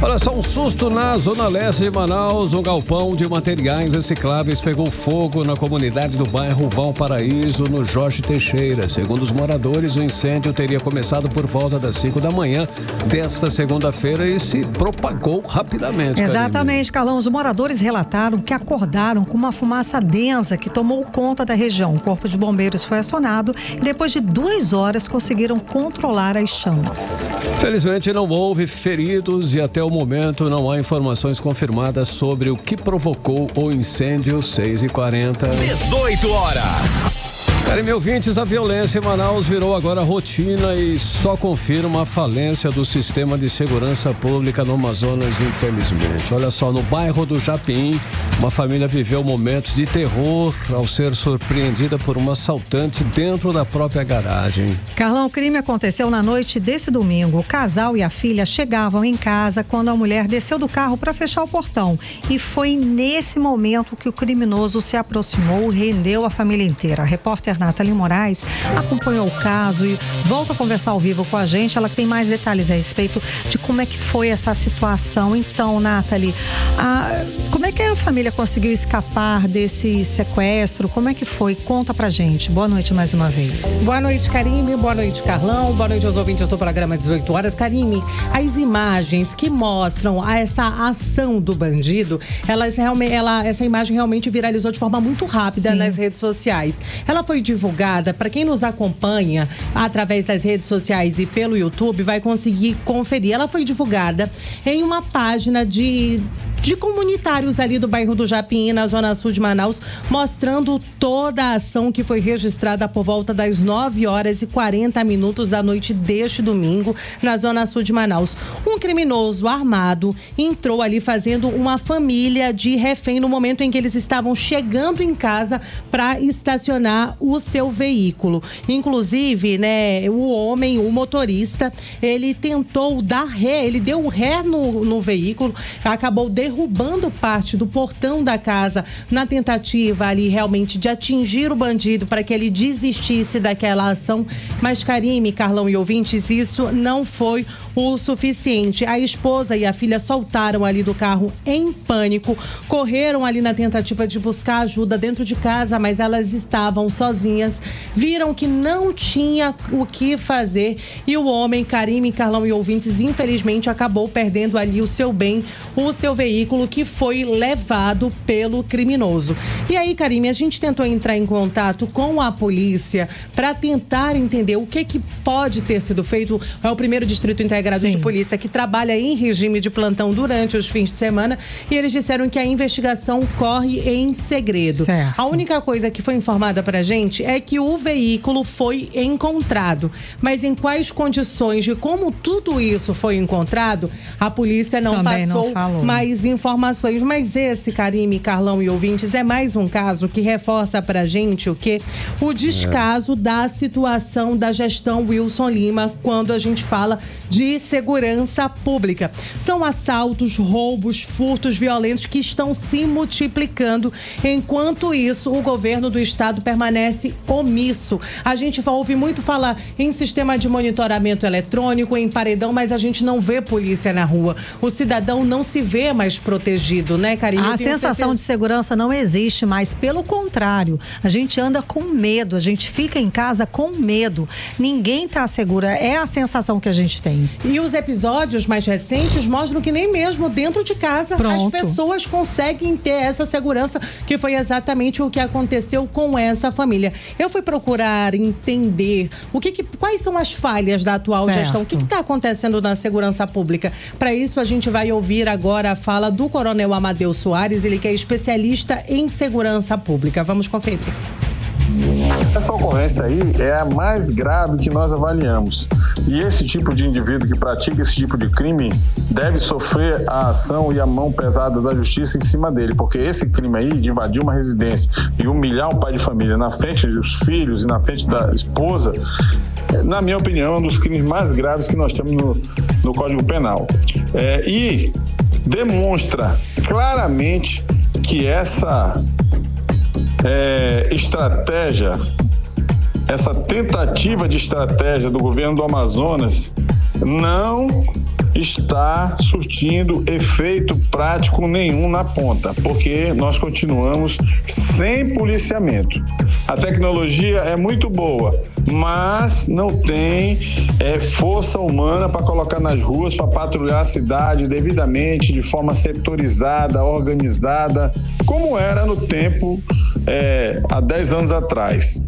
Olha só, um susto na zona leste de Manaus. Um galpão de materiais recicláveis pegou fogo na comunidade do bairro Valparaíso, no Jorge Teixeira. Segundo os moradores, o incêndio teria começado por volta das 5 da manhã desta segunda-feira e se propagou rapidamente. Exatamente, Carlão. Os moradores relataram que acordaram com uma fumaça densa que tomou conta da região. O corpo de bombeiros foi acionado e depois de 2 horas conseguiram controlar as chamas. Felizmente não houve feridos e até o momento não há informações confirmadas sobre o que provocou o incêndio. 6h40. 18 horas. Karime, ouvintes, a violência em Manaus virou agora rotina e só confirma a falência do sistema de segurança pública no Amazonas, infelizmente. Olha só, no bairro do Japim, uma família viveu momentos de terror ao ser surpreendida por um assaltante dentro da própria garagem. Carlão, o crime aconteceu na noite desse domingo. O casal e a filha chegavam em casa quando a mulher desceu do carro para fechar o portão. E foi nesse momento que o criminoso se aproximou e rendeu a família inteira. A repórter Nathalie Moraes acompanhou o caso e volta a conversar ao vivo com a gente. Ela tem mais detalhes a respeito de como é que foi essa situação. Então, Nathalie, como é que família conseguiu escapar desse sequestro? Como é que foi? Conta pra gente. Boa noite mais uma vez. Boa noite, Karime. Boa noite, Carlão. Boa noite aos ouvintes do programa 18 horas. Karime, as imagens que mostram essa ação do bandido, essa imagem realmente viralizou de forma muito rápida. Sim. Nas redes sociais. Ela foi divulgada, para quem nos acompanha através das redes sociais e pelo YouTube, vai conseguir conferir. Ela foi divulgada em uma página de comunitários ali do bairro do Japim, na zona sul de Manaus, mostrando toda a ação que foi registrada por volta das 9h40 da noite deste domingo, na zona sul de Manaus. Um criminoso armado entrou ali fazendo uma família de refém no momento em que eles estavam chegando em casa para estacionar o seu veículo. Inclusive, né, o motorista, ele tentou dar ré, ele deu ré no veículo, acabou derrubando parte do portão da casa na tentativa ali realmente de atingir o bandido para que ele desistisse daquela ação. Mas, Karime, Carlão e ouvintes, isso não foi o suficiente. A esposa e a filha soltaram ali do carro em pânico, correram ali na tentativa de buscar ajuda dentro de casa, mas elas estavam sozinhas, viram que não tinha o que fazer e o homem, Karime, Carlão e ouvintes, infelizmente acabou perdendo ali o seu bem, o seu veículo, que foi levado pelo criminoso. E aí, Karime, a gente tentou entrar em contato com a polícia para tentar entender o que pode ter sido feito. É o 1º Distrito Integrado Sim. de Polícia, que trabalha em regime de plantão durante os fins de semana, e eles disseram que a investigação corre em segredo. Certo. A única coisa que foi informada pra gente é que o veículo foi encontrado, mas em quais condições de como tudo isso foi encontrado, a polícia não Também passou não falou. mais informações. Mas esse, Karime, Carlão e ouvintes, é mais um caso que reforça pra gente o descaso da situação da gestão Wilson Lima quando a gente fala de segurança pública. São assaltos, roubos, furtos violentos que estão se multiplicando. Enquanto isso, o governo do estado permanece omisso. A gente ouve muito falar em sistema de monitoramento eletrônico, em paredão, mas a gente não vê polícia na rua. O cidadão não se vê mais protegido, né, Karine? A sensação de segurança não existe mais, pelo contrário, a gente anda com medo, a gente fica em casa com medo, ninguém tá segura, é a sensação que a gente tem. E os episódios mais recentes mostram que nem mesmo dentro de casa Pronto. As pessoas conseguem ter essa segurança, que foi exatamente o que aconteceu com essa família. Eu fui procurar entender quais são as falhas da atual certo. gestão, o que está acontecendo na segurança pública. Para isso, a gente vai ouvir agora a fala do Coronel Amadeu Soares, ele que é especialista em segurança pública. Vamos conferir. Essa ocorrência aí é a mais grave que nós avaliamos. E esse tipo de indivíduo que pratica esse tipo de crime deve sofrer a ação e a mão pesada da justiça em cima dele, porque esse crime aí de invadir uma residência e humilhar um pai de família na frente dos filhos e na frente da esposa, na minha opinião, é um dos crimes mais graves que nós temos no Código Penal. E demonstra claramente que essa estratégia, essa tentativa de estratégia do governo do Amazonas não está surtindo efeito prático nenhum na ponta, porque nós continuamos sem policiamento. A tecnologia é muito boa, mas não tem força humana para colocar nas ruas, para patrulhar a cidade devidamente, de forma setorizada, organizada, como era no tempo há 10 anos atrás,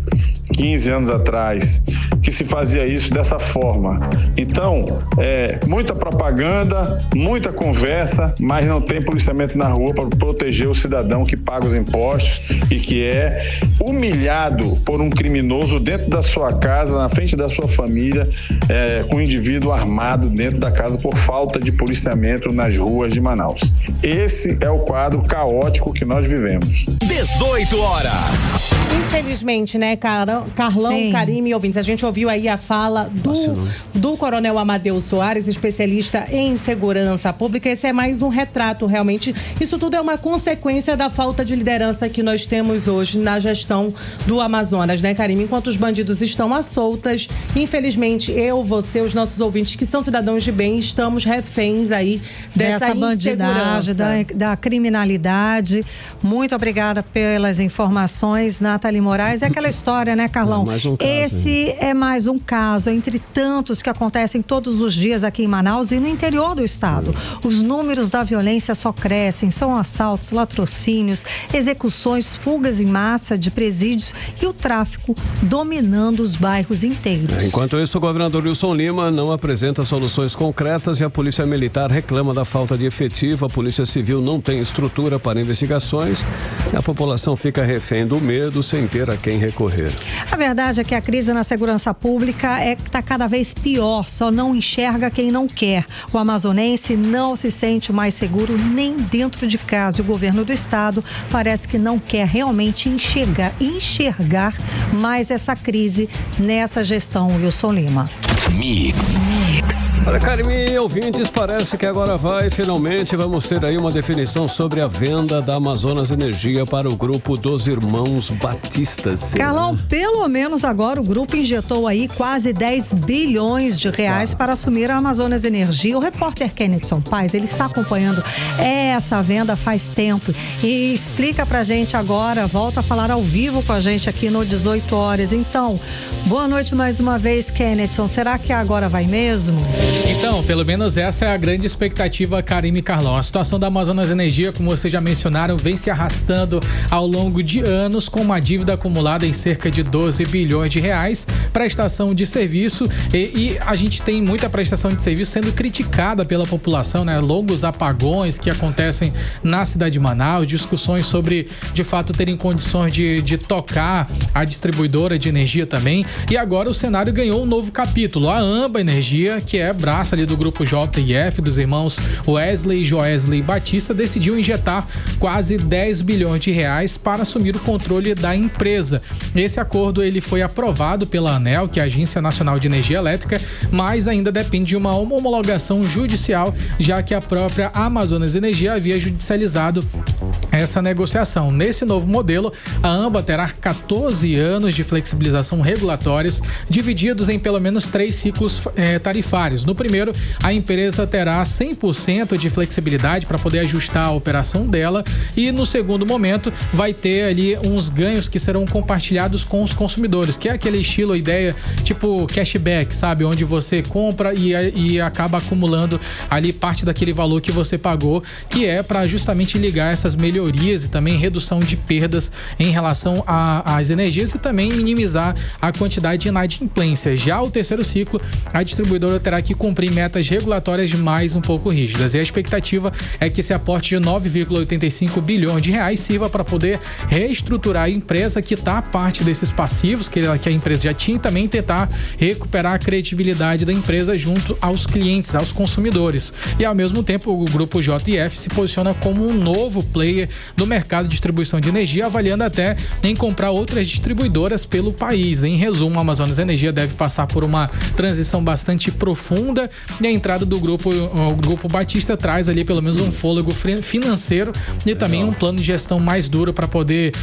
15 anos atrás, que se fazia isso dessa forma. Então, muita propaganda, muita conversa, mas não tem policiamento na rua para proteger o cidadão que paga os impostos e que é humilhado por um criminoso dentro da sua casa, na frente da sua família, com um indivíduo armado dentro da casa por falta de policiamento nas ruas de Manaus. Esse é o quadro caótico que nós vivemos. 18 horas. Infelizmente, né, Carlão Carlão, Sim. Karime e ouvintes. A gente ouviu aí a fala do Coronel Amadeu Soares, especialista em segurança pública. Esse é mais um retrato, realmente. Isso tudo é uma consequência da falta de liderança que nós temos hoje na gestão do Amazonas, né, Karime? Enquanto os bandidos estão à soltas, infelizmente, eu, você, os nossos ouvintes que são cidadãos de bem, estamos reféns aí dessa bandidagem, da criminalidade. Muito obrigada pelas informações, Nathalie Moraes. É aquela história, né, Carlão? Mais um caso, Esse é mais um caso entre tantos que acontecem todos os dias aqui em Manaus e no interior do estado. Os números da violência só crescem, são assaltos, latrocínios, execuções, fugas em massa de presídios e o tráfico dominando os bairros inteiros. Enquanto isso, o governador Wilson Lima não apresenta soluções concretas e a Polícia Militar reclama da falta de efetivo. A Polícia Civil não tem estrutura para investigações e a população fica refém do medo sem ter a quem recorrer. A verdade é que a crise na segurança pública está cada vez pior, só não enxerga quem não quer. O amazonense não se sente mais seguro nem dentro de casa. O governo do estado parece que não quer realmente enxergar mais essa crise nessa gestão, Wilson Lima. Mix. Olha, Karime e ouvintes, parece que agora finalmente vamos ter aí uma definição sobre a venda da Amazonas Energia para o grupo dos irmãos Batistas. Carlão, pelo menos agora o grupo injetou aí quase 10 bilhões de reais para assumir a Amazonas Energia. O repórter Kennedson Paz, ele está acompanhando essa venda faz tempo e explica pra gente agora, volta a falar ao vivo com a gente aqui no 18 horas. Então, boa noite mais uma vez, Kennedson. Será que agora vai mesmo? Então, pelo menos essa é a grande expectativa, Karime e Carlão. A situação da Amazonas Energia, como vocês já mencionaram, vem se arrastando ao longo de anos com uma dívida acumulada em cerca de 12 bilhões de reais, prestação de serviço e a gente tem muita prestação de serviço sendo criticada pela população, né? Longos apagões que acontecem na cidade de Manaus, discussões sobre, de fato, terem condições de tocar a distribuidora de energia também. E agora o cenário ganhou um novo capítulo. A Amba Energia, que é braço ali do grupo JF, dos irmãos Wesley e Joesley Batista, decidiu injetar quase 10 bilhões de reais para assumir o controle da empresa. Esse acordo ele foi aprovado pela ANEEL, que é a Agência Nacional de Energia Elétrica, mas ainda depende de uma homologação judicial, já que a própria Amazonas Energia havia judicializado essa negociação. Nesse novo modelo, a Amba terá 14 anos de flexibilização regulatórias, divididos em pelo menos 3 ciclos tarifários. No primeiro, a empresa terá 100% de flexibilidade para poder ajustar a operação dela e no segundo momento vai ter ali uns ganhos que serão compartilhados com os consumidores, que é aquele estilo, a ideia tipo cashback, sabe? Onde você compra e acaba acumulando ali parte daquele valor que você pagou, que é para justamente ligar essas melhorias e também redução de perdas em relação às energias e também minimizar a quantidade de inadimplência. Já o terceiro ciclo, a distribuidora terá que cumprir metas regulatórias mais um pouco rígidas. E a expectativa é que esse aporte de 9,85 bilhões de reais sirva para poder reestruturar a empresa, quitar parte desses passivos que a empresa já tinha e também tentar recuperar a credibilidade da empresa junto aos clientes, aos consumidores. E ao mesmo tempo, o grupo JF se posiciona como um novo player do mercado de distribuição de energia, avaliando até em comprar outras distribuidoras pelo país. Em resumo, a Amazonas Energia deve passar por uma transição bastante profunda e a entrada do grupo Batista traz ali pelo menos um fôlego financeiro e também um plano de gestão mais duro para poder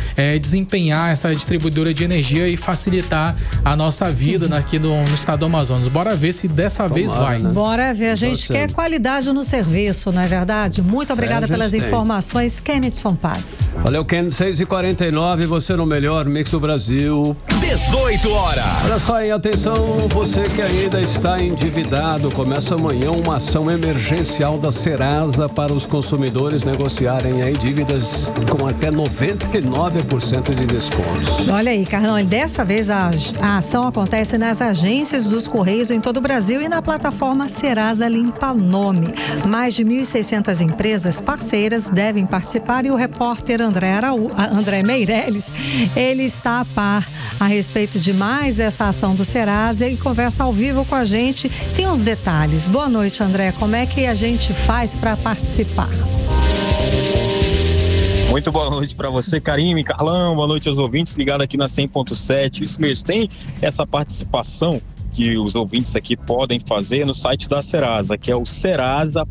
desempenhar essa distribuidora de energia e facilitar a nossa vida aqui no estado do Amazonas. Bora ver se dessa vez vai. Né? Bora ver, a gente quer qualidade no serviço, não é verdade? Muito obrigada pelas informações, Kennedson Paz. Valeu, Ken, 6h49, você no melhor mix do Brasil. 18 horas. Olha só aí, atenção, você que ainda está endividado, começa amanhã uma ação emergencial da Serasa para os consumidores negociarem aí dívidas com até 99% de descontos. Olha aí, Carlão, dessa vez a ação acontece nas agências dos Correios em todo o Brasil e na plataforma Serasa Limpa Nome. Mais de 1.600 empresas parceiras devem participar e o repórter André Meirelles, ele está a par a respeito de mais essa ação do Serasa e conversa ao vivo com a gente. Tem os detalhes. Boa noite, André. Como é que a gente faz para participar? Muito boa noite para você, Karime, Carlão, boa noite aos ouvintes ligados aqui na 100.7. Isso mesmo, tem essa participação que os ouvintes aqui podem fazer no site da Serasa, que é o serasa.com.br,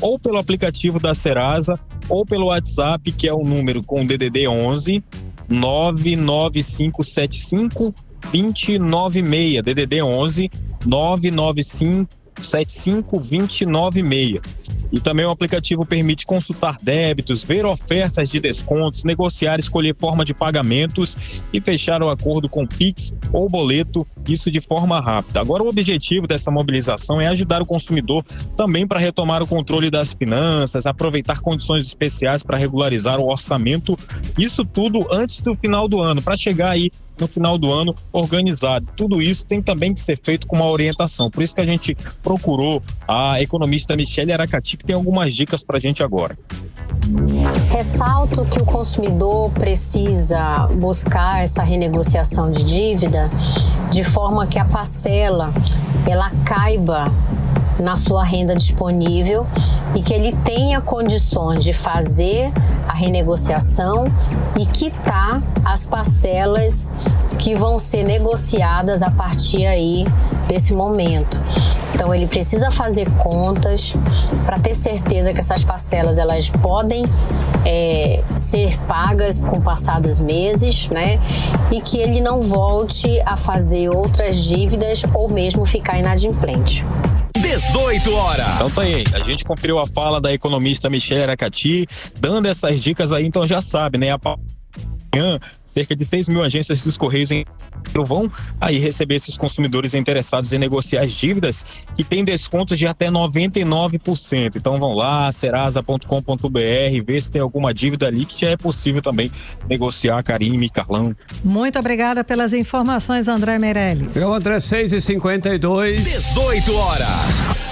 ou pelo aplicativo da Serasa, ou pelo WhatsApp, que é o número com DDD 11 99575 2096, DDD 11 99575 2096. E também o aplicativo permite consultar débitos, ver ofertas de descontos, negociar, escolher forma de pagamentos e fechar o acordo com Pix ou boleto, isso de forma rápida. Agora, o objetivo dessa mobilização é ajudar o consumidor também para retomar o controle das finanças, aproveitar condições especiais para regularizar o orçamento, isso tudo antes do final do ano, para chegar aí no final do ano organizado. Tudo isso tem também que ser feito com uma orientação. Por isso que a gente procurou a economista Michele Aracati, que tem algumas dicas para a gente agora. Ressalto que o consumidor precisa buscar essa renegociação de dívida de forma que a parcela ela caiba na sua renda disponível e que ele tenha condições de fazer a renegociação e quitar as parcelas que vão ser negociadas a partir aí desse momento. Então ele precisa fazer contas para ter certeza que essas parcelas elas podem ser pagas com o passar dos meses, né? E que ele não volte a fazer outras dívidas ou mesmo ficar inadimplente. 18 horas. Então tá aí, a gente conferiu a fala da economista Michele Aracati, dando essas dicas aí, então já sabe, né? Amanhã, cerca de 6 mil agências dos Correios vão aí receber esses consumidores interessados em negociar as dívidas que tem descontos de até 99%. Então vão lá, serasa.com.br, ver se tem alguma dívida ali que já é possível também negociar, Karime, Carlão. Muito obrigada pelas informações, André Meirelles. Eu, André, 6h52. 18 horas.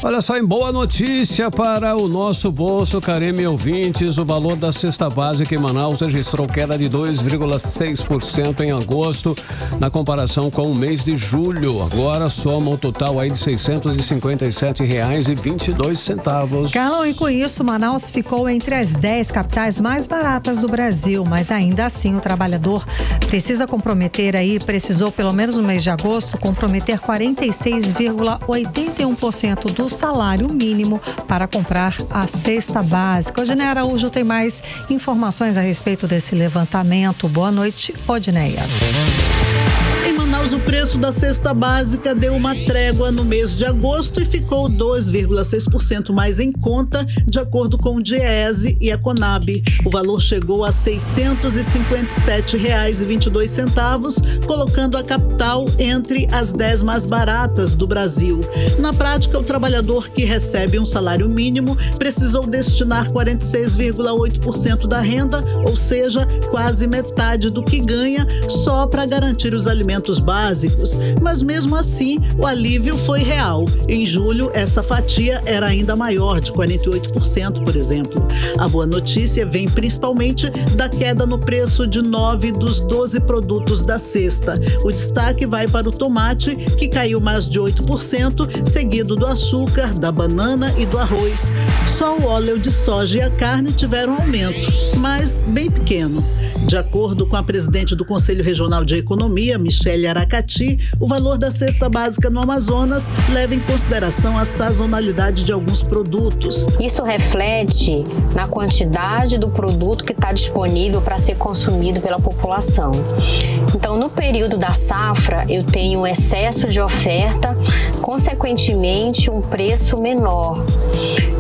Olha só, em boa notícia para o nosso bolso, Karime, ouvintes, o valor da cesta básica em Manaus registrou queda de 2,6% em agosto, na comparação com o mês de julho. Agora soma um total aí de R$ 657,22. Carlão, e com isso, Manaus ficou entre as 10 capitais mais baratas do Brasil, mas ainda assim o trabalhador precisou pelo menos no mês de agosto, comprometer 46,81% do salário mínimo para comprar a cesta básica. Odneia Araújo tem mais informações a respeito desse levantamento. Boa noite, Odneia. Em Manaus, o preço da cesta básica deu uma trégua no mês de agosto e ficou 2,6% mais em conta, de acordo com o DIEESE e a Conab. O valor chegou a R$ 657,22, colocando a capital entre as 10 mais baratas do Brasil. Na prática, o trabalhador que recebe um salário mínimo precisou destinar 46,8% da renda, ou seja, quase metade do que ganha, só para garantir os alimentos básicos, mas mesmo assim o alívio foi real. Em julho, essa fatia era ainda maior, de 48%, por exemplo. A boa notícia vem principalmente da queda no preço de 9 dos 12 produtos da cesta. O destaque vai para o tomate, que caiu mais de 8%, seguido do açúcar, da banana e do arroz. Só o óleo de soja e a carne tiveram aumento, mas bem pequeno. De acordo com a presidente do Conselho Regional de Economia, Michele Aracati, o valor da cesta básica no Amazonas leva em consideração a sazonalidade de alguns produtos. Isso reflete na quantidade do produto que está disponível para ser consumido pela população. Então, no período da safra, eu tenho um excesso de oferta, consequentemente, um preço menor.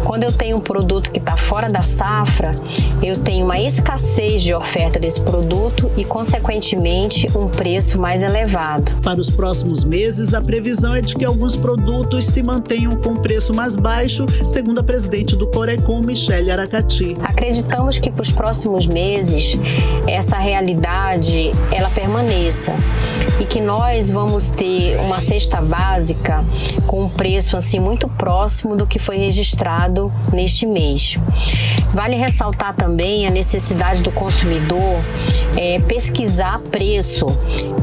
Quando eu tenho um produto que está fora da safra, eu tenho uma escassez de oferta desse produto e, consequentemente, um preço mais elevado. Para os próximos meses, a previsão é de que alguns produtos se mantenham com preço mais baixo, segundo a presidente do Corecon, Michele Aracati. Acreditamos que para os próximos meses, essa realidade ela permaneça e que nós vamos ter uma cesta básica com um preço assim muito próximo do que foi registrado registrado neste mês. Vale ressaltar também a necessidade do consumidor pesquisar preço,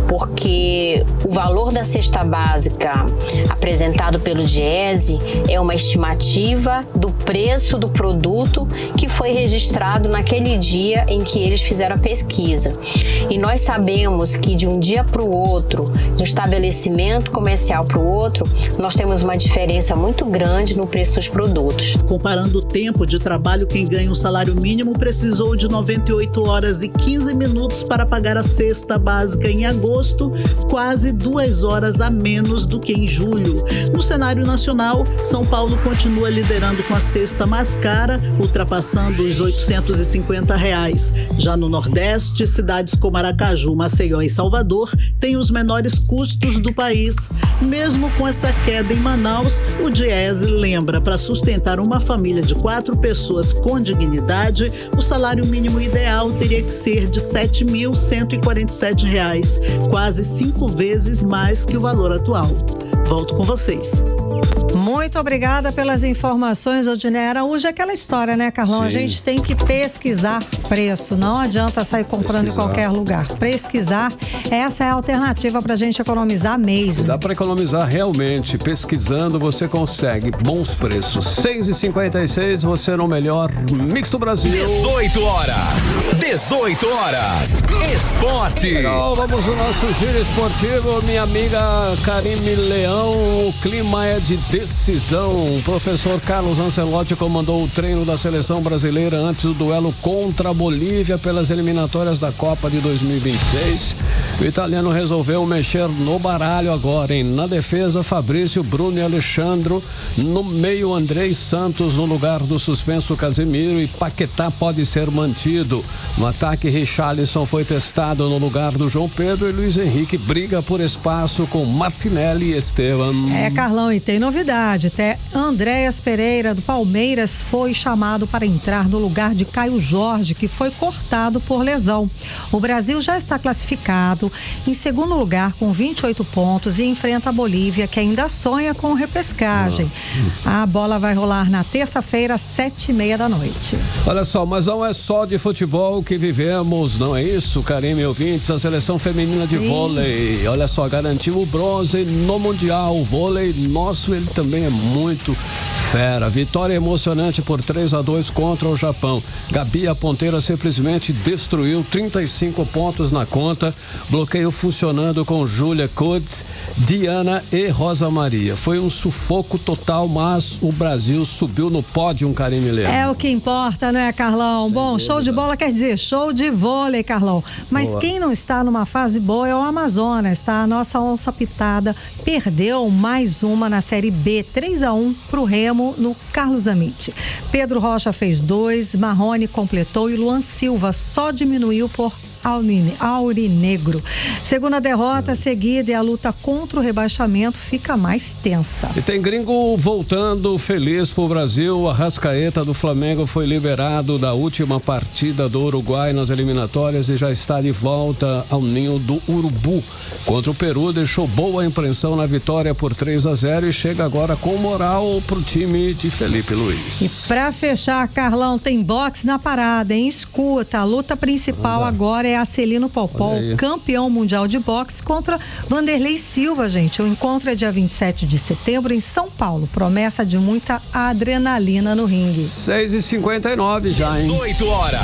porque o valor da cesta básica apresentado pelo Diese é uma estimativa do preço do produto que foi registrado naquele dia em que eles fizeram a pesquisa. E nós sabemos que de um dia para o outro, de um estabelecimento comercial para o outro, nós temos uma diferença muito grande no preço dos produtos. Comparando o tempo de trabalho, quem ganha um salário mínimo precisou de 98 horas e 15 minutos para pagar a cesta básica em agosto, quase 2 horas a menos do que em julho. No cenário nacional, São Paulo continua liderando com a cesta mais cara, ultrapassando os R$850. Já no Nordeste, cidades como Aracaju, Maceió e Salvador têm os menores custos do país. Mesmo com essa queda em Manaus, o Diese lembra, para sustentar uma família de 4 pessoas com dignidade, o salário mínimo ideal teria que ser de R$7.147, quase 5 vezes mais que o valor atual. Volto com vocês. Muito obrigada pelas informações, Odinei Araújo. É aquela história, né, Carlão? Sim. A gente tem que pesquisar preço. Não adianta sair comprando em qualquer lugar. Pesquisar, essa é a alternativa para a gente economizar mesmo. Dá para economizar realmente. Pesquisando, você consegue bons preços. 6h56, você no melhor Mix do Brasil. 18 horas. Esporte. Então, vamos ao nosso giro esportivo. Minha amiga Karime Leão, o clima é de decisão. O professor Carlos Ancelotti comandou o treino da seleção brasileira antes do duelo contra a Bolívia pelas eliminatórias da Copa de 2026. O italiano resolveu mexer no baralho agora, hein? Na defesa, Fabrício, Bruno e Alexandro. No meio, Andrei Santos no lugar do suspenso Casemiro, e Paquetá pode ser mantido. No ataque, Richarlison foi testado no lugar do João Pedro, e Luiz Henrique briga por espaço com Martinelli e Esteban. Carlão, e tem novidade. Até Andréas Pereira, do Palmeiras, foi chamado para entrar no lugar de Caio Jorge, que foi cortado por lesão. O Brasil já está classificado em segundo lugar com 28 pontos e enfrenta a Bolívia, que ainda sonha com repescagem. A bola vai rolar na terça-feira, às 7h30 da noite. Olha só, mas não é só de futebol que vivemos, não é isso, Karime, ouvintes? A seleção feminina de vôlei, olha só, garantiu o bronze no Mundial. O vôlei nosso, ele também é muito fera. Vitória emocionante por 3-2 contra o Japão. Gabi, a ponteira, simplesmente destruiu, 35 pontos na conta. Bloqueio funcionando com Júlia Coates, Diana e Rosa Maria. Foi um sufoco total, mas o Brasil subiu no pódio, Karime Leão. É o que importa, né, Carlão? Sem Bom, dúvida. Show de bola quer dizer show de vôlei, Carlão. Mas boa. Quem não está numa fase boa é o Amazonas, tá? A nossa onça pitada perdeu mais uma na Série B, 3-1 pro Remo no Carlos Amit. Pedro Rocha fez 2, Marrone completou e Luan Silva só diminuiu por Aurinegro. Segunda derrota seguida, e a luta contra o rebaixamento fica mais tensa. E tem gringo voltando feliz pro Brasil. O Arrascaeta do Flamengo foi liberado da última partida do Uruguai nas eliminatórias e já está de volta ao ninho do Urubu. Contra o Peru, deixou boa impressão na vitória por 3-0 e chega agora com moral pro time de Felipe Luiz. E pra fechar, Carlão, tem boxe na parada, hein? Escuta, a luta principal agora é a Celino Popó, campeão mundial de boxe, contra Vanderlei Silva, gente. O encontro é dia 27 de setembro em São Paulo. Promessa de muita adrenalina no ringue. 6h59 já, hein? 18 horas.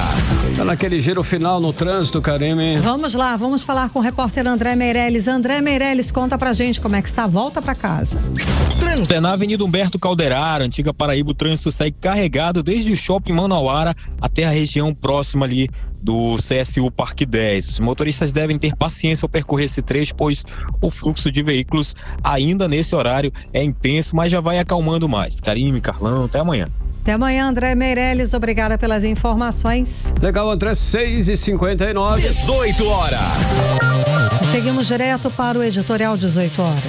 Tá naquele giro final no trânsito, Karime. Vamos lá, vamos falar com o repórter André Meirelles. André Meirelles, conta pra gente como é que está. Volta pra casa. É na Avenida Humberto Calderaro, antiga Paraíba, o trânsito segue carregado desde o Shopping Manauara até a região próxima ali do CSU Parque 10. Os motoristas devem ter paciência ao percorrer esse trecho, pois o fluxo de veículos ainda nesse horário é intenso, mas já vai acalmando mais. Karime, Carlão, até amanhã. Até amanhã, André Meirelles. Obrigada pelas informações. Legal, André, 6h59. 18 horas. Seguimos direto para o Editorial 18 horas.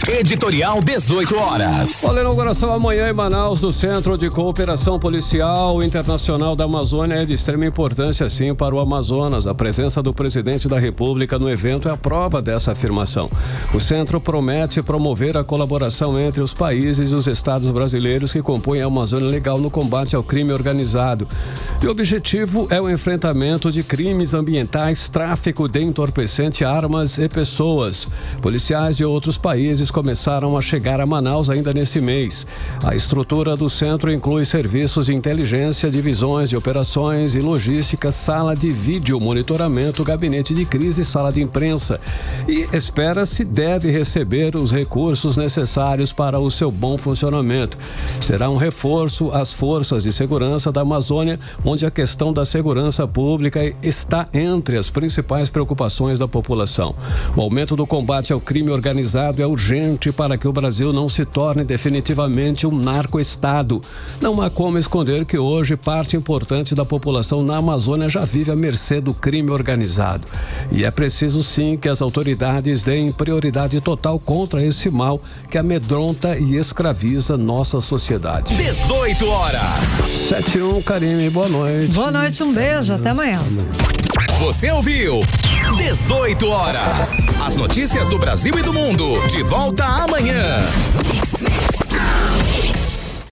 Editorial 18 horas. Olha, a inauguração amanhã em Manaus do Centro de Cooperação Policial Internacional da Amazônia é de extrema importância, sim, para o Amazonas. A presença do presidente da República no evento é a prova dessa afirmação. O centro promete promover a colaboração entre os países e os estados brasileiros que compõem a Amazônia Legal no combate ao crime organizado. E o objetivo é o enfrentamento de crimes ambientais, tráfico de entorpecente, armas e pessoas. Policiais de outros países começaram a chegar a Manaus ainda neste mês. A estrutura do centro inclui serviços de inteligência, divisões de operações e logística, sala de vídeo monitoramento, gabinete de crise, sala de imprensa. E espera-se deve receber os recursos necessários para o seu bom funcionamento. Será um reforço às forças de segurança da Amazônia, onde a questão da segurança pública está entre as principais preocupações da população. O aumento do combate ao crime organizado é urgente para que o Brasil não se torne definitivamente um narco-estado. Não há como esconder que hoje parte importante da população na Amazônia já vive à mercê do crime organizado. E é preciso sim que as autoridades deem prioridade total contra esse mal que amedronta e escraviza nossa sociedade. 18 horas. 7-1, Karime, boa noite. Boa noite, um beijo, até amanhã. Você ouviu 18 horas. As notícias do Brasil e do mundo. De volta amanhã.